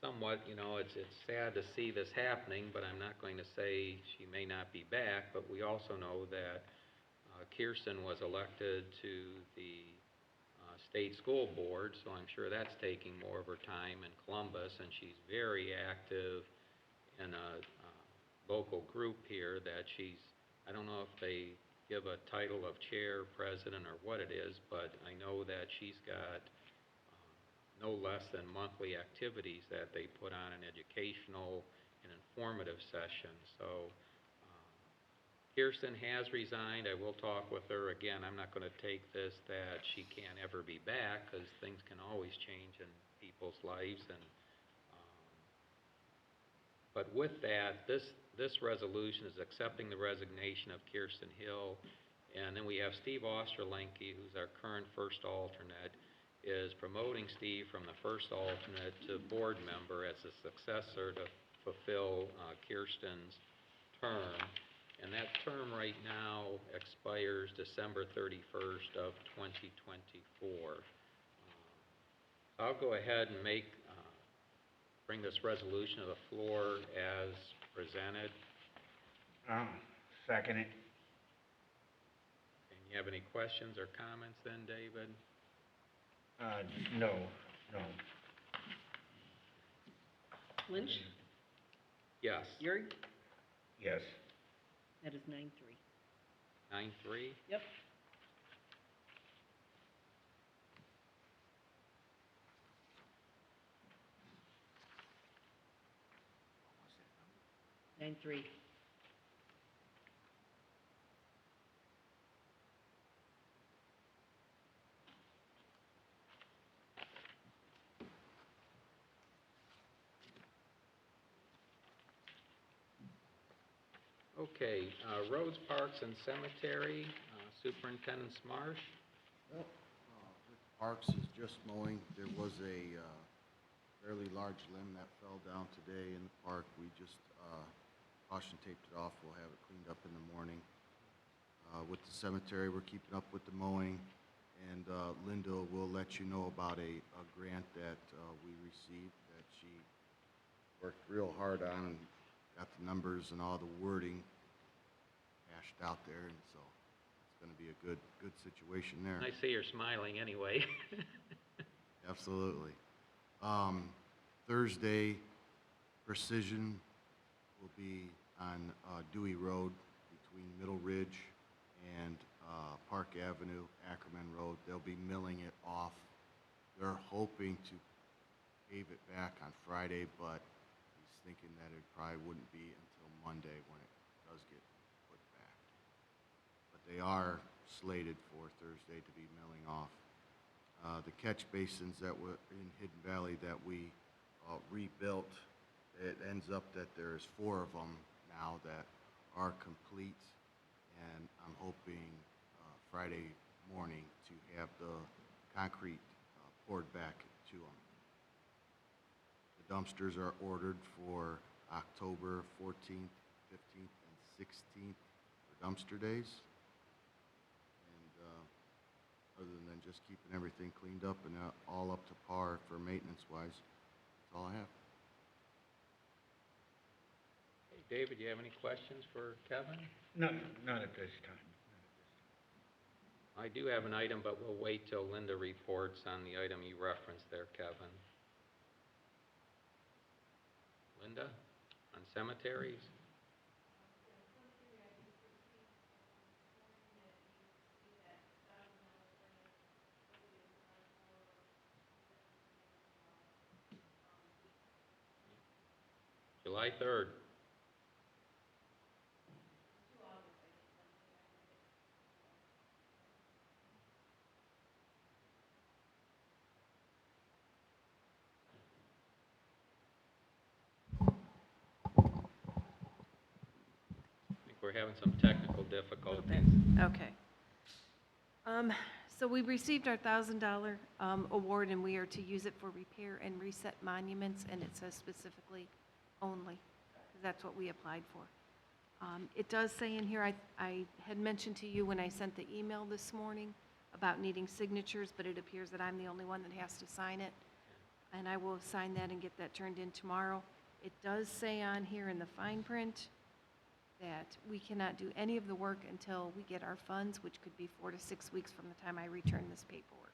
somewhat, you know, it's sad to see this happening, but I'm not going to say she may not be back, but we also know that Kirsten was elected to the state school board, so I'm sure that's taking more of her time in Columbus, and she's very active in a local group here that she's, I don't know if they give a title of chair, president, or what it is, but I know that she's got no less than monthly activities that they put on an educational and informative session. So Kirsten has resigned. I will talk with her again. I'm not going to take this that she can't ever be back, because things can always change in people's lives. And but with that, this resolution is accepting the resignation of Kirsten Hill, and then we have Steve Osterlenke, who's our current first alternate, is promoting Steve from the first alternate to board member as a successor to fulfill Kirsten's term. And that term right now expires December 31st of 2024. I'll go ahead and bring this resolution to the floor as presented. Second it. And you have any questions or comments then, David? No. Lynch? Yes. Yurg? Yes. That is 9-3. 9-3? Yep. 9-3. Okay, roads, parks, and cemetery, Superintendent Marsh. Well, Rick Parks is just mowing. There was a fairly large limb that fell down today in the park. We just caution taped it off. We'll have it cleaned up in the morning. With the cemetery, we're keeping up with the mowing, and Linda will let you know about a grant that we received that she worked real hard on and got the numbers and all the wording hashed out there, and so it's going to be a good situation there. I see you're smiling anyway. Absolutely. Thursday, Precision will be on Dewey Road between Middle Ridge and Park Avenue, Ackerman Road. They'll be milling it off. They're hoping to pave it back on Friday, but he's thinking that it probably wouldn't be until Monday when it does get put back. But they are slated for Thursday to be milling off. The catch basins that were in Hidden Valley that we rebuilt, it ends up that there's 4 of them now that are complete, and I'm hoping Friday morning to have the concrete poured back to them. The dumpsters are ordered for October 14th, 15th, and 16th for dumpster days. Other than just keeping everything cleaned up and all up to par for maintenance-wise, that's all I have. Hey, David, do you have any questions for Kevin? None at this time. I do have an item, but we'll wait till Linda reports on the item you referenced there, Kevin. Linda, on cemeteries? July 3rd. I think we're having some technical difficulties. Okay. So we received our $1,000 award, and we are to use it for repair and reset monuments, and it says specifically only, because that's what we applied for. It does say in here, I had mentioned to you when I sent the email this morning about needing signatures, but it appears that I'm the only one that has to sign it, and I will sign that and get that turned in tomorrow. It does say on here in the fine print that we cannot do any of the work until we get our funds, which could be 4 to 6 weeks from the time I return this paperwork.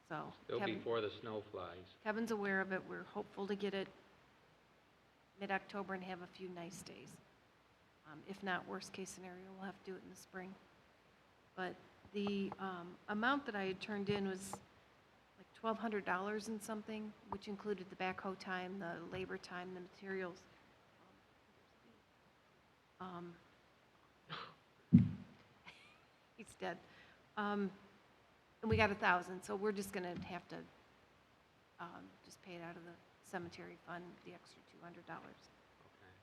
So Still before the snow flies. Kevin's aware of it. We're hopeful to get it mid-October and have a few nice days. If not, worst-case scenario, we'll have to do it in the spring. But the amount that I had turned in was like $1,200 and something, which included the backhoe time, the labor time, the materials. He's dead. And we got 1,000, so we're just gonna have to just pay it out of the cemetery fund, the extra $200. Okay.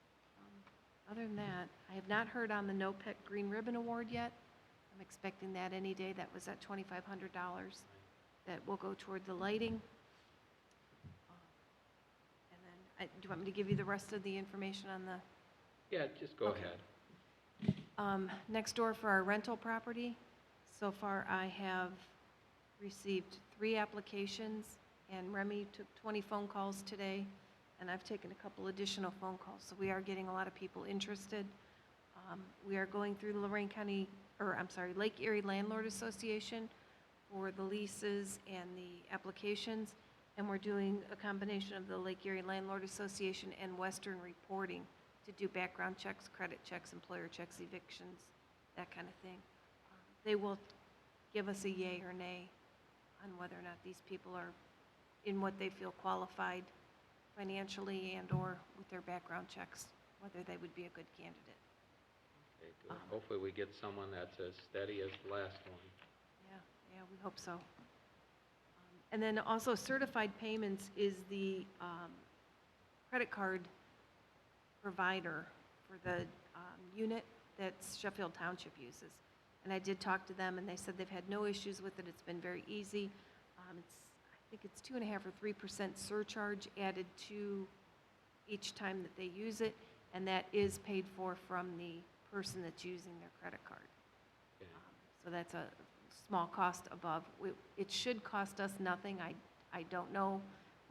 Other than that, I have not heard on the NOPEC Green Ribbon Award yet. I'm expecting that any day. That was at $2,500. That will go toward the lighting. And then, do you want me to give you the rest of the information on the? Yeah, just go Okay. ahead. Next door for our rental property, so far I have received 3 applications, and Remy took 20 phone calls today, and I've taken a couple additional phone calls, so we are getting a lot of people interested. We are going through the Lake Erie Landlord Association for the leases and the applications, and we're doing a combination of the Lake Erie Landlord Association and Western Reporting to do background checks, credit checks, employer checks, evictions, that kind of thing. They will give us a yay or nay on whether or not these people are in what they feel qualified financially and/or with their background checks whether they would be a good candidate. Okay, good. Hopefully we get someone that's as steady as the last one. Yeah, we hope so. And then also certified payments is the credit card provider for the unit that Sheffield Township uses. And I did talk to them, and they said they've had no issues with it. It's been very easy. I think it's 2.5 or 3% surcharge added to each time that they use it, and that is paid for from the person that's using their credit card. Okay. So that's a small cost above. It should cost us nothing. I don't know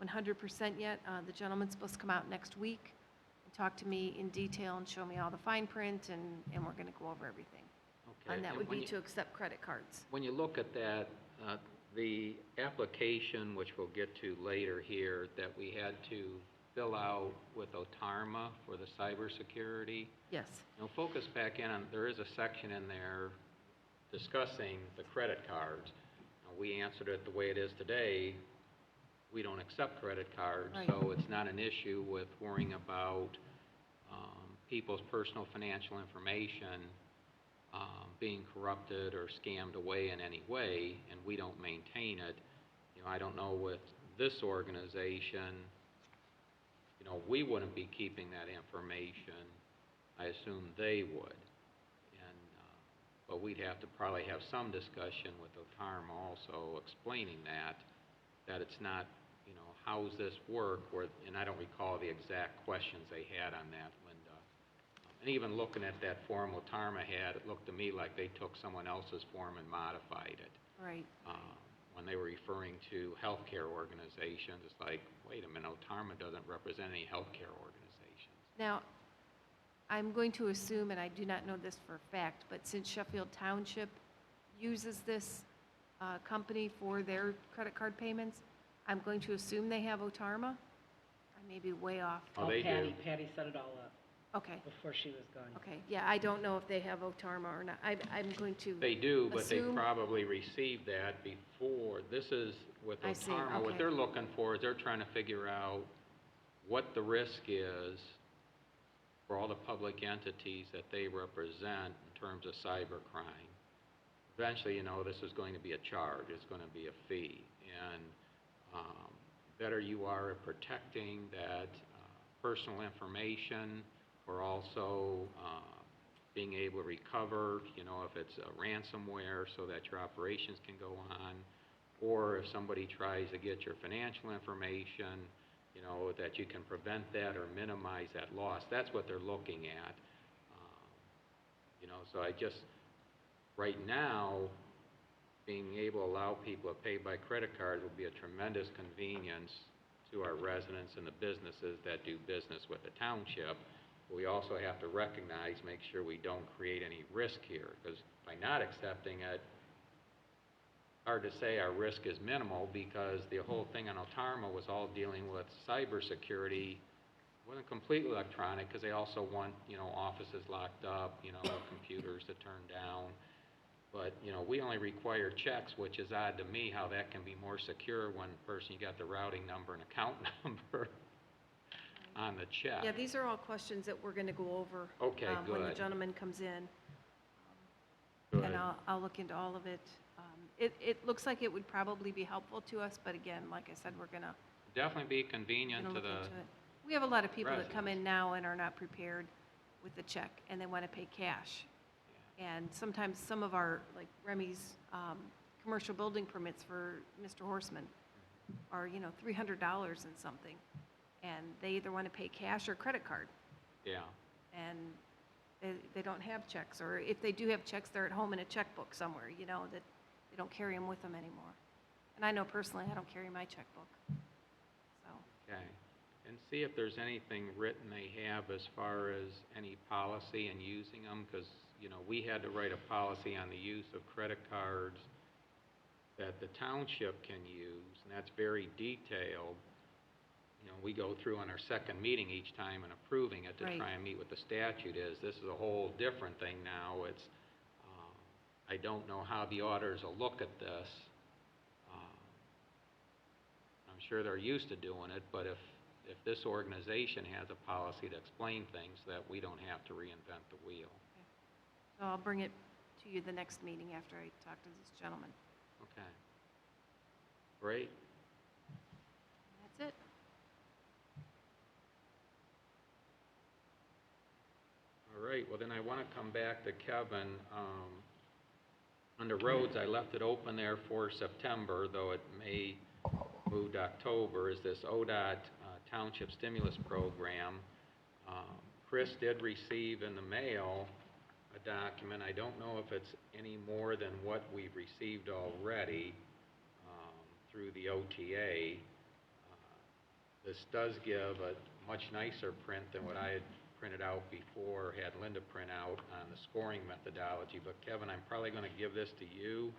100% yet. The gentleman's supposed to come out next week and talk to me in detail and show me all the fine print, and we're going to go over everything. Okay. And that And would when be you- to accept credit cards. When you look at that, the application, which we'll get to later here, that we had to fill out with Otarma for the cybersecurity, Yes. focus back in on, there is a section in there discussing the credit cards. We answered it the way it is today. We don't accept credit cards, Right. so it's not an issue with worrying about people's personal financial information being corrupted or scammed away in any way, and we don't maintain it. I don't know with this organization, we wouldn't be keeping that information. I assume they would. And, but we'd have to probably have some discussion with Otarma also explaining that it's not, how's this work? And I don't recall the exact questions they had on that, Linda. And even looking at that form Otarma had, it looked to me like they took someone else's form and modified it. Right. When they were referring to healthcare organizations, it's like, wait a minute, Otarma doesn't represent any healthcare organizations. Now, I'm going to assume, and I do not know this for a fact, but since Sheffield Township uses this company for their credit card payments, I'm going to assume they have Otarma. I may be way off. Oh, they do. Patty set it all up Okay, before she was gone. okay, yeah, I don't know if they have Otarma or not. I'm going to They do, but they assume- probably received that before. This is with I see, Otarma, what okay. they're looking for is they're trying to figure out what the risk is for all the public entities that they represent in terms of cybercrime. Eventually, this is going to be a charge, it's going to be a fee, and better you are at protecting that personal information, or also being able to recover, if it's a ransomware so that your operations can go on, or if somebody tries to get your financial information, that you can prevent that or minimize that loss. That's what they're looking at. So I just, right now, being able to allow people to pay by credit card will be a tremendous convenience to our residents and the businesses that do business with the township. We also have to recognize, make sure we don't create any risk here, because by not accepting it, hard to say our risk is minimal, because the whole thing on Otarma was all dealing with cybersecurity. It wasn't completely electronic, because they also want, offices locked up, computers to turn down. But, we only require checks, which is odd to me how that can be more secure when you got the routing number and account number on the check. Yeah, these are all questions that we're going to go over. Okay, When the good. gentleman comes in. Good. And I'll look into all of it. It looks like it would probably be helpful to us, but again, like I said, we're going to Definitely be convenient to look the, into it. We have a lot of people that come in residents. now and are not prepared with the check, and they want to pay cash. And sometimes some of our, like Remy's commercial building permits for Mr. Horseman are, $300 and something. And they either want to pay cash or credit card, yeah. and they don't have checks. Or if they do have checks, they're at home in a checkbook somewhere, that they don't carry them with them anymore. And I know personally, I don't carry my checkbook. So, Okay, and see if there's anything written they have as far as any policy in using them, because, we had to write a policy on the use of credit cards that the township can use, and that's very detailed. We go through on our second meeting each time and approving it to Right. try and meet what the statute is. This is a whole different thing now. It's, I don't know how the auditors will look at this. I'm sure they're used to doing it, but if if this organization has a policy to explain things, that we don't have to reinvent the wheel. So I'll bring it to you the next meeting after I talk to this gentleman. Okay. Great. That's it. All right, well then I want to come back to Kevin. Under roads, I left it open there for September, though it may move to October, is this ODOT Township Stimulus Program. Chris did receive in the mail a document. I don't know if it's any more than what we've received already through the OTA. This does give a much nicer print than what I had printed out before, had Linda print out on the scoring methodology. But Kevin, I'm probably going to give this to you.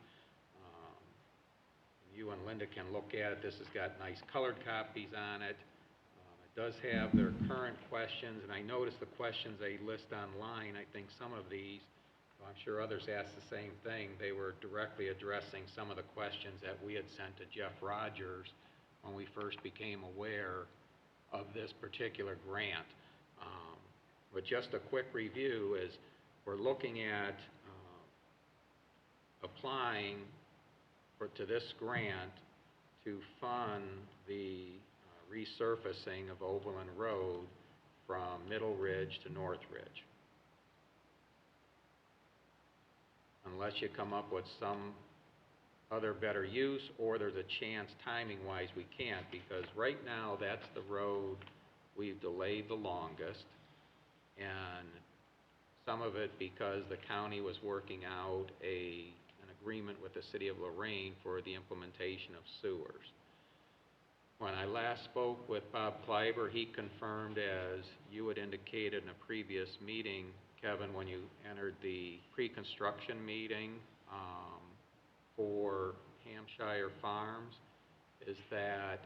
You and Linda can look at it. This has got nice colored copies on it. It does have their current questions, and I noticed the questions they list online. I think some of these, I'm sure others asked the same thing. They were directly addressing some of the questions that we had sent to Jeff Rogers when we first became aware of this particular grant. But just a quick review is we're looking at applying to this grant to fund the resurfacing of Overland Road from Middle Ridge to North Ridge. Unless you come up with some other better use, or there's a chance timing-wise we can't, because right now that's the road we've delayed the longest, and some of it because the county was working out an agreement with the city of Lorraine for the implementation of sewers. When I last spoke with Bob Kleiber, he confirmed, as you had indicated in a previous meeting, Kevin, when you entered the pre-construction meeting for Hampshire Farms, is that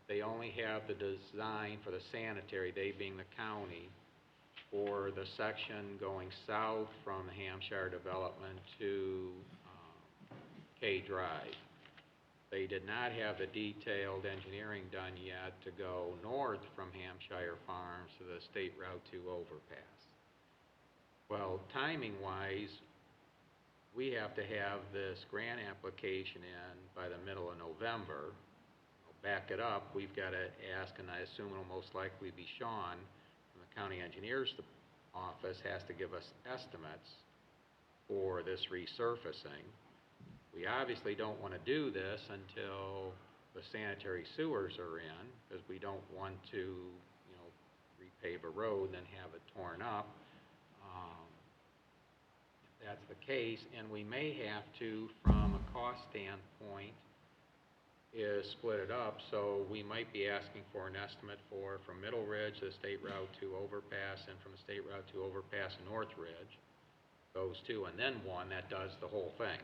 they only have the design for the sanitary, they being the county, for the section going south from Hampshire Development to K Drive. They did not have the detailed engineering done yet to go north from Hampshire Farms to the State Route 2 overpass. Well, timing-wise, we have to have this grant application in by the middle of November. I'll back it up. We've got to ask, and I assume it'll most likely be Sean from the County Engineer's Office, has to give us estimates for this resurfacing. We obviously don't want to do this until the sanitary sewers are in, because we don't want to, repave a road and then have it torn up. If that's the case, and we may have to, from a cost standpoint, is split it up, so we might be asking for an estimate for from Middle Ridge to the State Route 2 overpass, and from the State Route 2 overpass to North Ridge, those two, and then one that does the whole thing.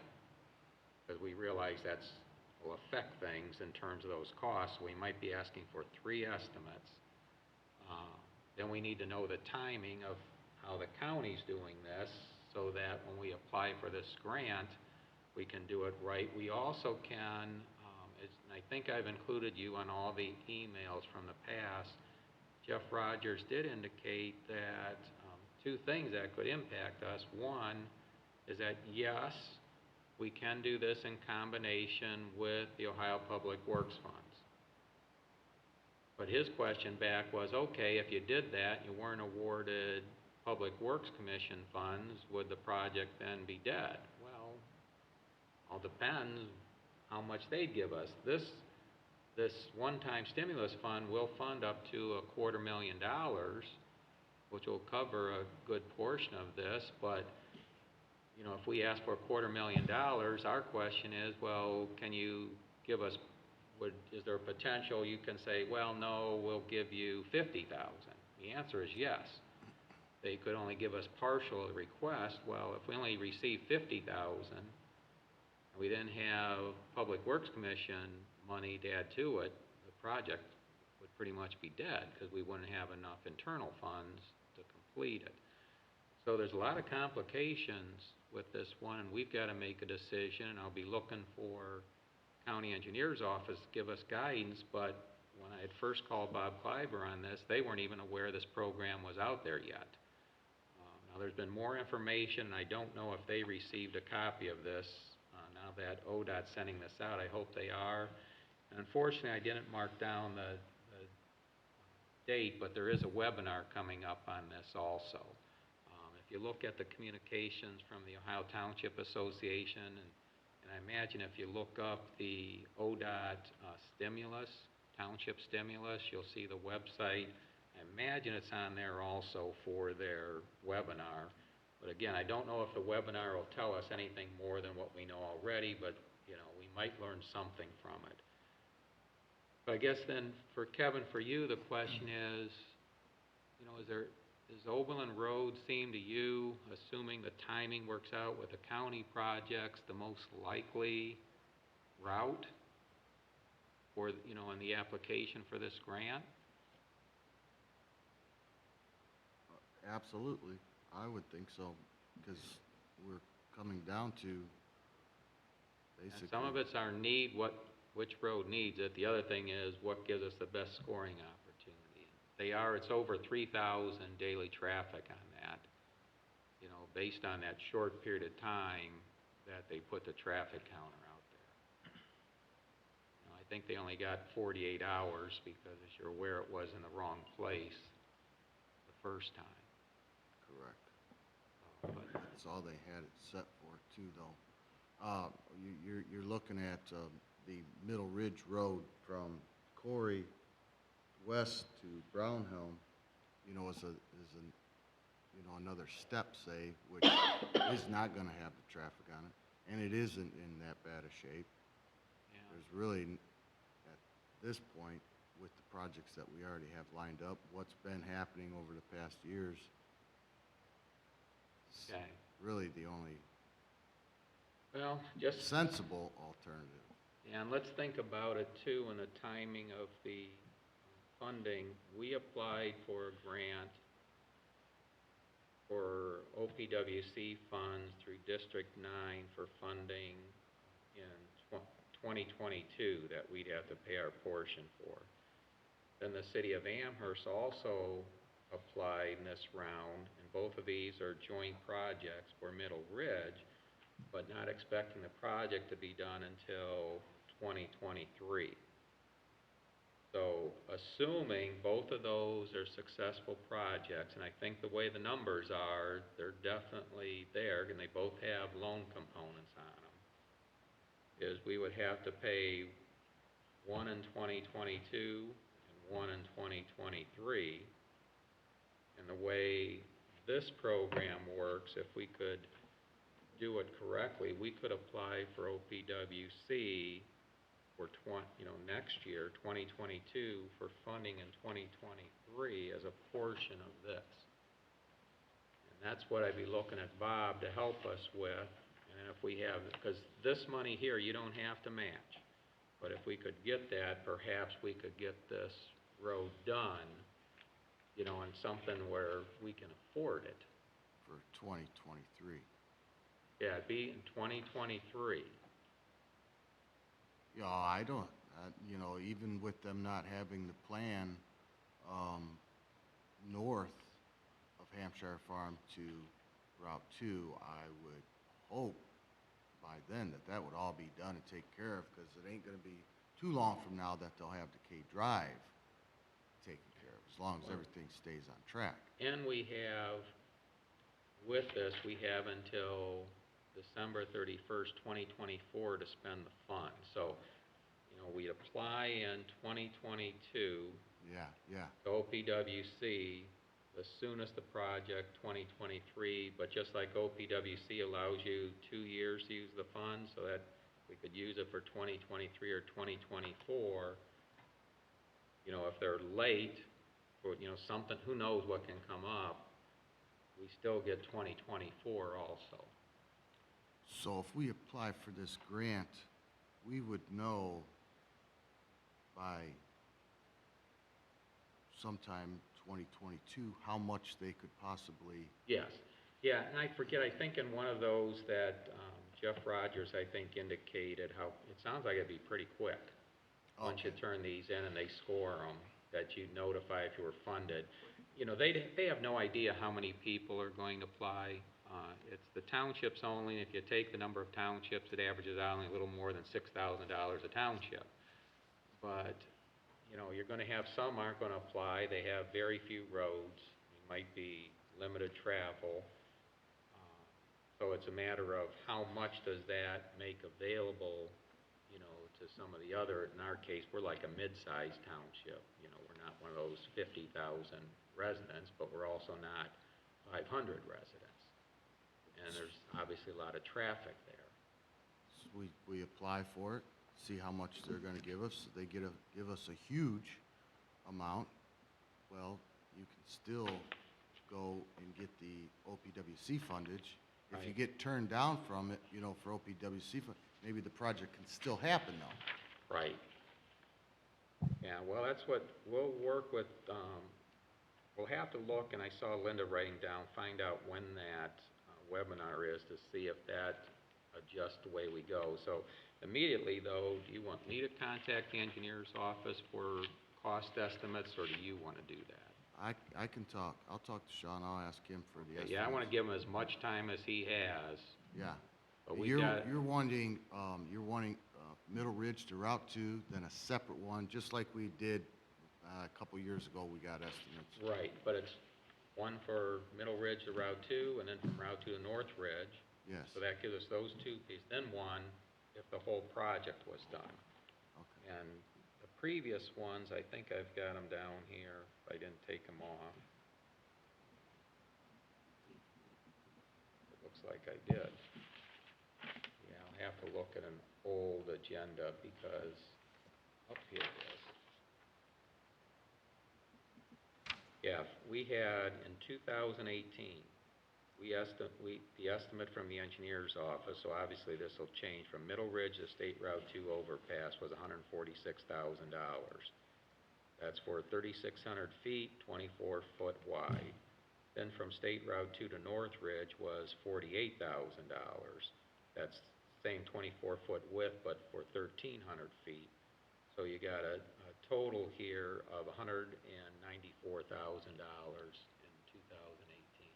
Because we realize that will affect things in terms of those costs. We might be asking for 3 estimates. Then we need to know the timing of how the county's doing this, so that when we apply for this grant, we can do it right. We also can, and I think I've included you on all the emails from the past, Jeff Rogers did indicate that 2 things that could impact us. One is that, yes, we can do this in combination with the Ohio Public Works funds. But his question back was, okay, if you did that, you weren't awarded Public Works Commission funds, would the project then be dead? Well, all depends how much they'd give us. This one-time stimulus fund will fund up to $250,000, which will cover a good portion of this, but if we ask for $250,000, our question is, well, can you give us, is there a potential you can say, well, no, we'll give you $50,000? The answer is yes. They could only give us partial request. Well, if we only receive $50,000, and we then have Public Works Commission money to add to it, the project would pretty much be dead, because we wouldn't have enough internal funds to complete it. So there's a lot of complications with this one, and we've got to make a decision, and I'll be looking for County Engineer's Office to give us guidance, but when I had first called Bob Kleiber on this, they weren't even aware this program was out there yet. Now, there's been more information, and I don't know if they received a copy of this. Now that ODOT's sending this out, I hope they are. And unfortunately, I didn't mark down the date, but there is a webinar coming up on this also. If you look at the communications from the Ohio Township Association, and I imagine if you look up the ODOT stimulus, township stimulus, you'll see the website. I imagine it's on there also for their webinar. But again, I don't know if the webinar will tell us anything more than what we know already, but you know, we might learn something from it. But I guess then for Kevin, for you, the question is, you know, does Oberlin Road seem to you, assuming the timing works out with the county projects, the most likely route for, you know, in the application for this grant? Absolutely, I would think so, because we're coming down to basically. And some of it's our need, which road needs it. The other thing is what gives us the best scoring opportunity. It's over 3,000 daily traffic on that, you know, based on that short period of time that they put the traffic counter out there. You know, I think they only got 48 hours because, as you're aware, it was in the wrong place the first time. Correct. That's all they had it set for too, though. You're looking at the Middle Ridge Road from Corey west to Brownhelm, you know, is another step, say, which is not going to have the traffic on it, and it isn't in that bad a shape. Yeah. There's really, at this point, with the projects that we already have lined up, what's been happening over the past years, is Okay. really the only Well, just sensible alternative. Yeah, and let's think about it too, in the timing of the funding. We applied for a grant for OPWC funds through District 9 for funding in 2022 that we'd have to pay our portion for. Then the city of Amherst also applied in this round, and both of these are joint projects for Middle Ridge, but not expecting the project to be done until 2023. So assuming both of those are successful projects, and I think the way the numbers are, they're definitely there, and they both have loan components on them, is we would have to pay one in 2022 and one in 2023. And the way this program works, if we could do it correctly, we could apply for OPWC for next year, 2022, for funding in 2023 as a portion of this. And that's what I'd be looking at Bob to help us with. And if we have, because this money here, you don't have to match. But if we could get that, perhaps we could get this road done, you know, in something where we can afford it. For 2023. Yeah, it'd be in 2023. Yeah, I don't, you know, even with them not having the plan north of Hampshire Farm to Route 2, I would hope by then that would all be done and taken care of, because it ain't going to be too long from now that they'll have the K Drive taken care of, as long as everything stays on track. And we have, with this, we have until December 31st, 2024 to spend the funds. So, you know, we apply in 2022 Yeah. to OPWC, the soonest the project, 2023, but just like OPWC allows you 2 years to use the funds, so that we could use it for 2023 or 2024, you know, if they're late, or, you know, something, who knows what can come up, we still get 2024 also. So if we apply for this grant, we would know by sometime 2022 how much they could possibly. Yes. Yeah, and I forget, I think in one of those that Jeff Rogers, I think, indicated how, it sounds like it'd be pretty quick. once you Okay. turn these in and they score them, that you notify if you were funded. You know, they have no idea how many people are going to apply. It's the townships only, and if you take the number of townships, it averages out only a little more than $6,000 a township. But, you know, you're gonna have some aren't gonna apply, they have very few roads, it might be limited travel. So it's a matter of how much does that make available, you know, to some of the other, in our case, we're like a mid-sized township, you know, we're not one of those 50,000 residents, but we're also not 500 residents. And there's obviously a lot of traffic there. So we apply for it, see how much they're gonna give us. They give us a huge amount. Well, you can still go and get the OPWC fundage. If you Right. get turned down from it, you know, for OPWC, maybe the project can still happen though. Right. Yeah, well, that's what, we'll work with, we'll have to look, and I saw Linda writing down, find out when that webinar is to see if that adjusts the way we go. So immediately though, do you want me to contact the engineer's office for cost estimates, or do you want to do that? I can talk, I'll talk to Sean, I'll ask him for the estimates. Yeah, I want to give him as much time as he has, Yeah. but we You're, got, you're wanting, Middle Ridge to Route 2, then a separate one, just like we did a couple years ago, we got estimates. right, but it's one for Middle Ridge to Route 2, and then from Route 2 to North Ridge. Yes, So that gives us those two pieces, then one if the whole project was done. okay. And the previous ones, I think I've got them down here, if I didn't take them off. It looks like I did. Yeah, I'll have to look at an old agenda because, up here it is. Yeah, we had in 2018, the estimate from the engineer's office, so obviously this will change, from Middle Ridge to State Route 2 overpass was $146,000. That's for 3,600 feet, 24 foot wide. Then from State Route 2 to North Ridge was $48,000. That's same 24 foot width, but for 1,300 feet. So you got a total here of $194,000 in 2018.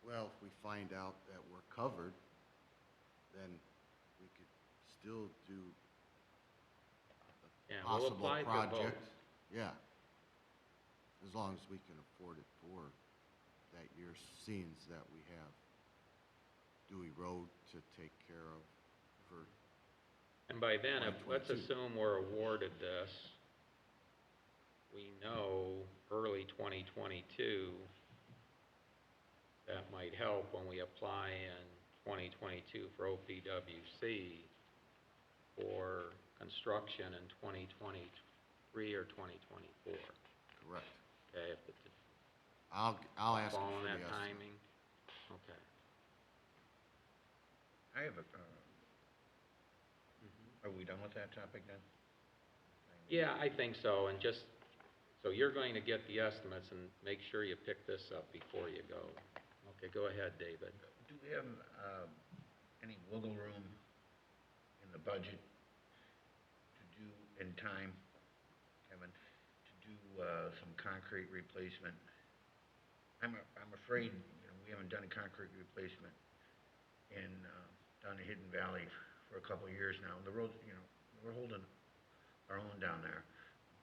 Well, if we find out that we're covered, then we could still do Yeah, a we'll possible apply for both. project. Yeah. As long as we can afford it for that year's scenes that we have Dewey Road to take care of for, And by then, let's 2022. assume we're awarded this, we know early 2022, that might help when we apply in 2022 for OPWC for construction in 2023 or 2024. correct. Okay, if it's I'll ask him following for the that estimate. timing, okay. I have a, are we done with that topic then? Yeah, I think so, and just, so you're going to get the estimates and make sure you pick this up before you go. Okay, go ahead, David. Do we have any wiggle room in the budget to do in time, Kevin, to do some concrete replacement? I'm afraid, you know, we haven't done a concrete replacement in down the Hidden Valley for a couple of years now. The roads, you know, we're holding our own down there,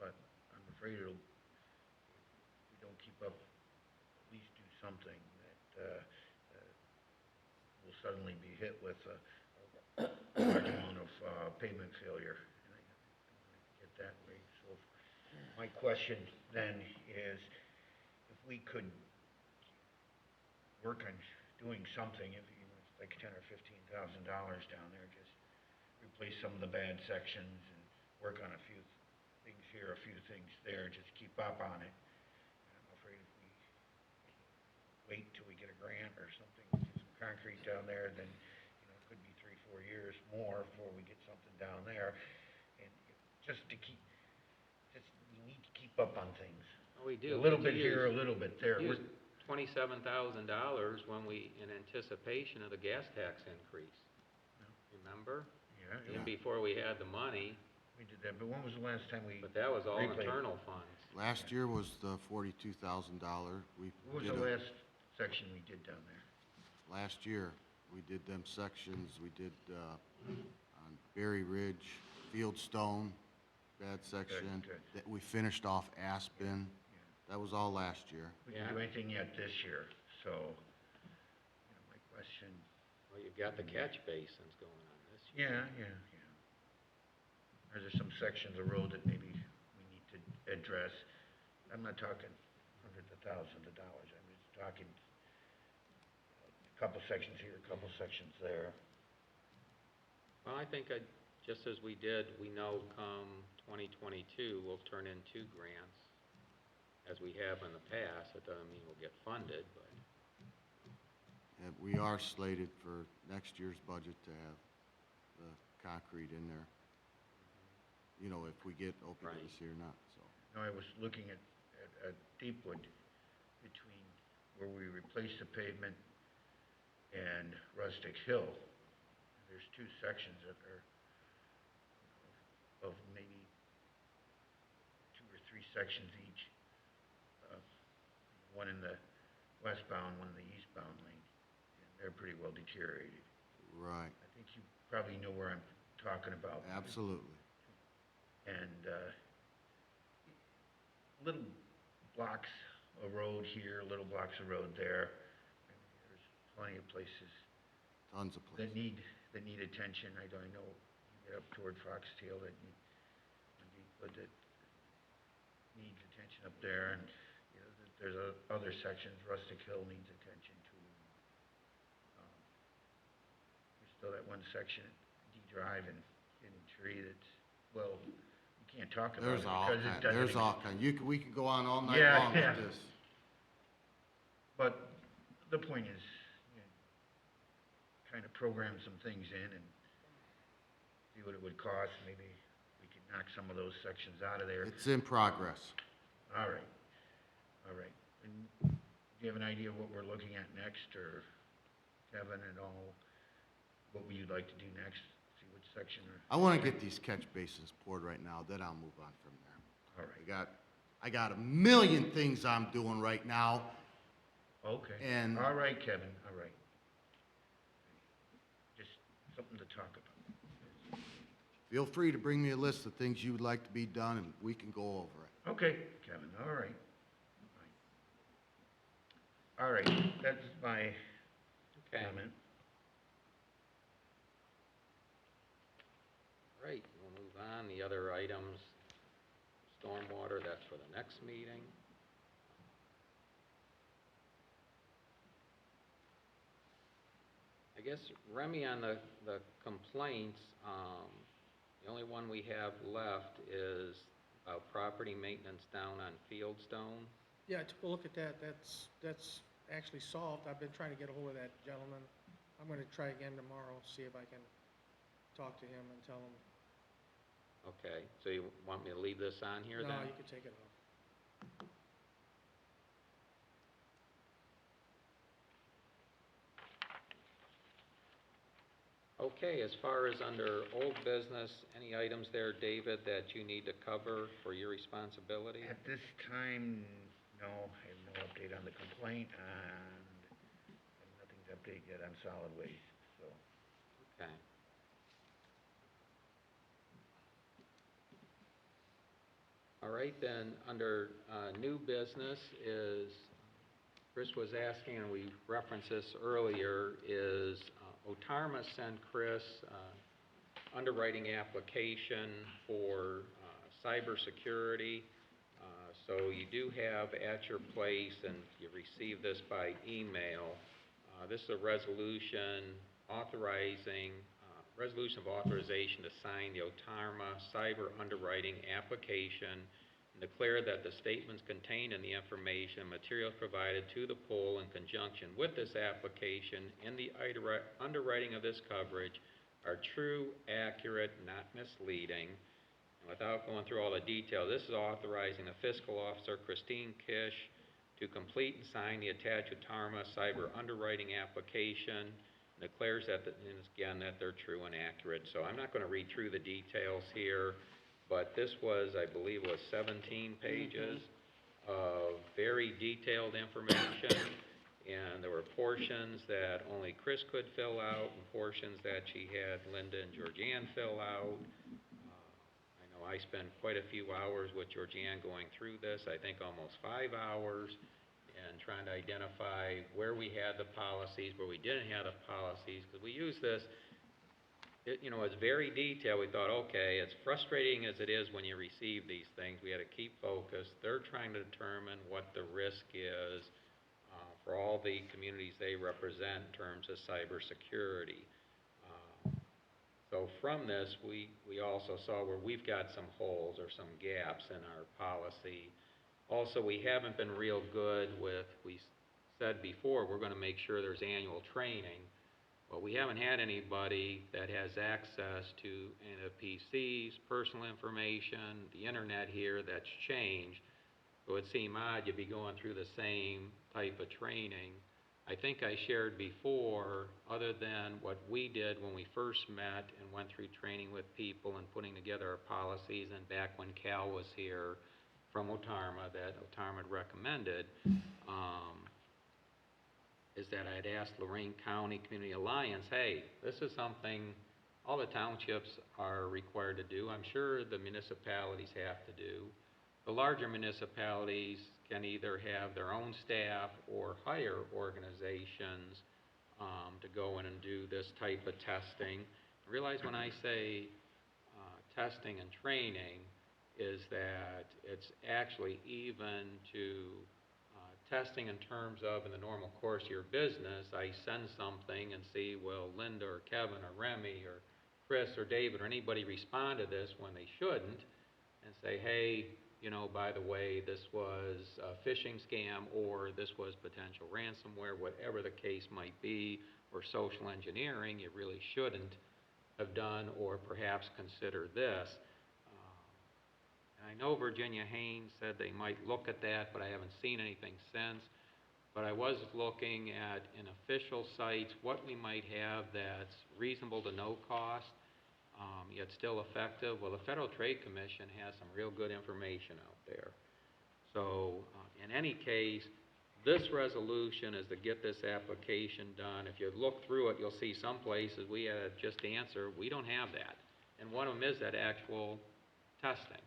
but I'm afraid if we don't keep up, at least do something that will suddenly be hit with a large amount of pavement failure. And I don't want to get that way. So my question then is, if we could work on doing something, if even if it's like $10,000 or $15,000 down there, just replace some of the bad sections and work on a few things here, a few things there, just keep up on it. And I'm afraid if we wait till we get a grant or something, do some concrete down there, then, you know, it could be 3-4 years more before we get something down there. And just to keep, just, we need to keep up on things. Oh, we do. A little We bit use- here, a little bit there. Used $27,000 when we, in anticipation of the gas tax increase. remember? Yeah, Even yeah, before we had the money, we did that, but when was the last time we? but that was all repaved? internal funds. Last year was the $42,000. We What was did the a- last section we did down there? Last year, we did them sections, we did, on Berry Ridge, Fieldstone, bad section. good. That we finished off Aspen. Yeah. That was all last year. We didn't do anything yet this year, so, my question, Well, you've got the catch basins going on this year. yeah. Are there some sections of road that maybe we need to address? I'm not talking hundreds of thousands of dollars, I'm just talking a couple sections here, a couple sections there. Well, I think just as we did, we know come 2022, we'll turn in 2 grants, as we have in the past. That doesn't mean we'll get funded, but And we are slated for next year's budget to have the concrete in there. You know, if we get opioids Right. this year or not, so. No, I was looking at Deepwood between where we replaced the pavement and Rustic Hill. There's 2 sections that are of maybe 2 or 3 sections each. One in the westbound, one in the eastbound lane, and they're pretty well deteriorated. Right, I think you probably know where I'm talking about. absolutely. And little blocks of road here, little blocks of road there. I mean, there's plenty of places Tons of that places. need attention. I know you get up toward Foxtail that that needs attention up there, and you know, there's other sections. Rustic Hill needs attention too. There's still that one section at D Drive and Hidden Tree that's, well, you can't talk about it There's all because it kind, doesn't. there's all kind. We could go on all night Yeah, long yeah. with this. But the point is, you know, kind of program some things in and see what it would cost. Maybe we could knock some of those sections out of there. It's in progress. All right. And do you have an idea what we're looking at next, or Kevin at all? What would you like to do next? See which section or? I want to get these catch basins poured right now, then I'll move on from there. All right. I got a million things I'm doing right now. Okay. And- All right, Kevin, all right. Just something to talk about. Feel free to bring me a list of things you would like to be done, and we can go over it. Okay, Kevin, all right. All right, that's my okay. comment. Right, we'll move on. The other items, stormwater, that's for the next meeting. I guess, Remy, on the complaints, the only one we have left is about property maintenance down on Fieldstone. Yeah, I took a look at that. That's actually solved. I've been trying to get a hold of that gentleman. I'm gonna try again tomorrow, see if I can talk to him and tell him. Okay, so you want me to leave this on here then? No, you can take it off. Okay, as far as under old business, any items there, David, that you need to cover for your responsibility? At this time, no, I have no update on the complaint, and nothing to update yet on solid waste, so. Okay. All right, then, under new business is, Chris was asking, and we referenced this earlier, is Otarma sent Chris underwriting application for cybersecurity. So you do have at your place, and you received this by email, this is a resolution authorizing, resolution of authorization to sign the Otarma cyber underwriting application and declare that the statements contained in the information and materials provided to the pool in conjunction with this application in the underwriting of this coverage are true, accurate, not misleading. And without going through all the detail, this is authorizing the fiscal officer, Christine Kish, to complete and sign the attached Otarma cyber underwriting application declares that, and again, that they're true and accurate. So I'm not going to read through the details here, but this was, I believe, was 17 pages of very detailed information, and there were portions that only Chris could fill out, and portions that she had Linda and Georgianne fill out. I know I spent quite a few hours with Georgianne going through this, I think almost 5 hours, and trying to identify where we had the policies, where we didn't have the policies, because we use this, it's very detailed. We thought, okay, as frustrating as it is when you receive these things, we had to keep focused. They're trying to determine what the risk is for all the communities they represent in terms of cybersecurity. So from this, we also saw where we've got some holes or some gaps in our policy. Also, we haven't been real good with, we said before, we're going to make sure there's annual training. Well, we haven't had anybody that has access to any of the PCs, personal information, the internet here that's changed. It would seem odd you'd be going through the same type of training. I think I shared before, other than what we did when we first met and went through training with people and putting together our policies, and back when Cal was here from Otarma, that Otarma had recommended, is that I'd asked Lorraine County Community Alliance, hey, this is something all the townships are required to do. I'm sure the municipalities have to do. The larger municipalities can either have their own staff or hire organizations to go in and do this type of testing. Realize when I say testing and training is that it's actually even to testing in terms of, in the normal course of your business, I send something and see, will Linda or Kevin or Remy or Chris or David or anybody respond to this when they shouldn't, and say, hey, by the way, this was a phishing scam, or this was potential ransomware, whatever the case might be, or social engineering, you really shouldn't have done or perhaps consider this. I know Virginia Haynes said they might look at that, but I haven't seen anything since. But I was looking at, in official sites, what we might have that's reasonable to no cost, yet still effective. Well, the Federal Trade Commission has some real good information out there. So, in any case, this resolution is to get this application done. If you look through it, you'll see some places we had just answer, we don't have that. And one of them is that actual testing.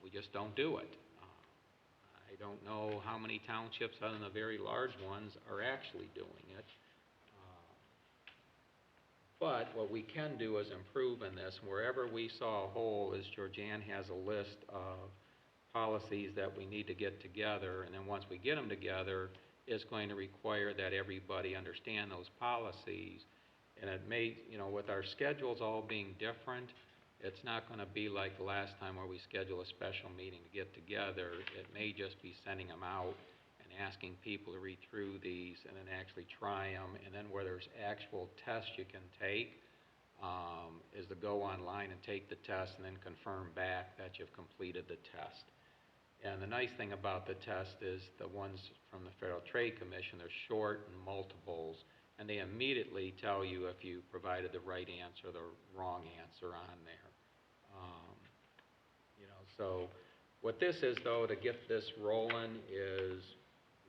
We just don't do it. I don't know how many townships, other than the very large ones, are actually doing it. But what we can do is improve in this. Wherever we saw a hole, is Georgianne has a list of policies that we need to get together, and then once we get them together, it's going to require that everybody understand those policies. And it may, with our schedules all being different, it's not going to be like the last time where we schedule a special meeting to get together. It may just be sending them out and asking people to read through these and then actually try them. And then where there's actual tests you can take is to go online and take the test and then confirm back that you've completed the test. And the nice thing about the test is the ones from the Federal Trade Commission, they're short and multiples, and they immediately tell you if you provided the right answer or the wrong answer on there. So what this is, though, to get this rolling is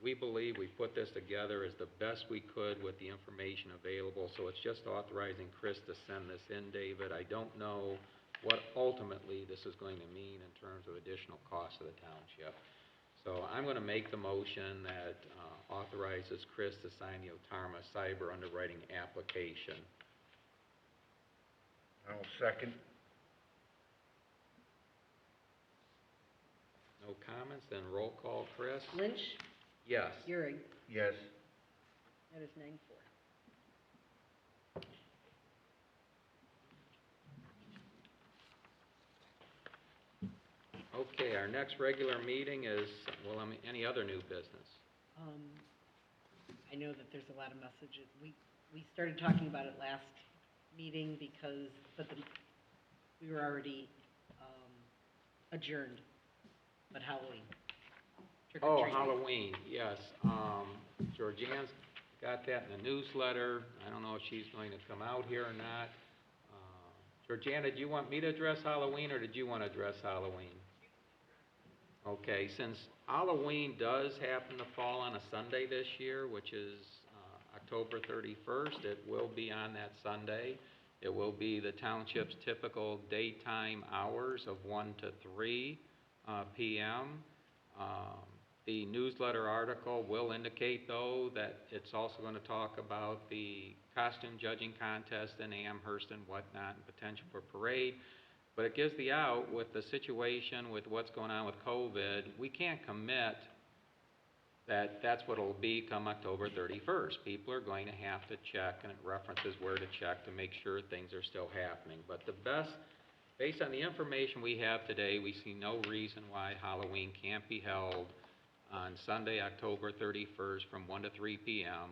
we believe we put this together as the best we could with the information available. So it's just authorizing Chris to send this in, David. I don't know what ultimately this is going to mean in terms of additional costs of the township. So I'm going to make the motion that authorizes Chris to sign the Otarma Cyber Underwriting application. I'll second. No comments, then roll call, Chris? Lynch? Yes. Euring? Yes. That is 9-4. Okay, our next regular meeting is, any other new business? I know that there's a lot of messages. We started talking about it last meeting we were already adjourned. But Halloween. Trick or Oh, treating. Halloween, yes. Georgianne's got that in the newsletter. I don't know if she's going to come out here or not. Georgiana, do you want me to address Halloween, or did you want to address Halloween? Okay, since Halloween does happen to fall on a Sunday this year, which is October 31st, it will be on that Sunday. It will be the township's typical daytime hours of 1 to 3 p.m. The newsletter article will indicate, though, that it's also going to talk about the costume judging contest in Amherst and whatnot, and potential for parade. But it gives the out with the situation with what's going on with COVID. We can't commit that that's what it'll be come October 31st. People are going to have to check, and it references where to check to make sure things are still happening. But based on the information we have today, we see no reason why Halloween can't be held on Sunday, October 31st from 1 to 3 p.m.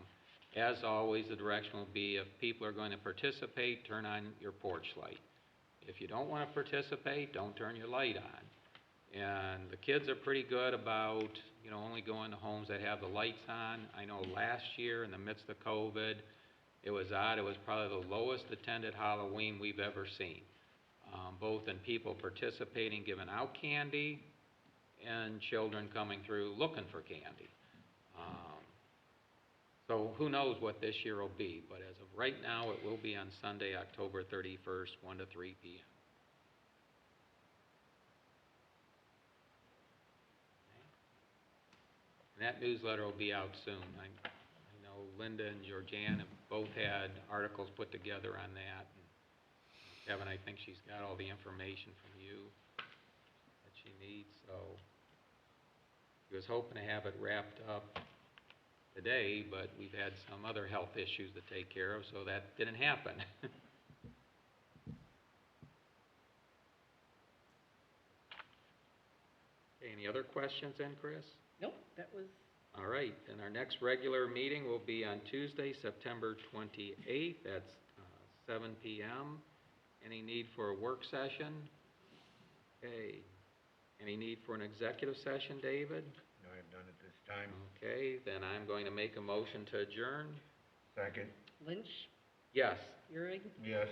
As always, the direction will be, if people are going to participate, turn on your porch light. If you don't want to participate, don't turn your light on. And the kids are pretty good about, only going to homes that have the lights on. I know last year, in the midst of COVID, it was odd. It was probably the lowest attended Halloween we've ever seen, both in people participating, giving out candy, and children coming through looking for candy. So who knows what this year will be, but as of right now, it will be on Sunday, October 31st, 1 to 3 p.m. And that newsletter will be out soon. I know Linda and Georgianne have both had articles put together on that. And Kevin, I think she's got all the information from you that she needs, so she was hoping to have it wrapped up today, but we've had some other health issues to take care of, so that didn't happen. Okay, any other questions then, Chris? Nope, that was, All right, then our next regular meeting will be on Tuesday, September 28th. That's 7 p.m. Any need for a work session? Okay. Any need for an executive session, David? No, I have none at this time. Okay, then I'm going to make a motion to adjourn. Second. Lynch, Yes. Euring, Yes.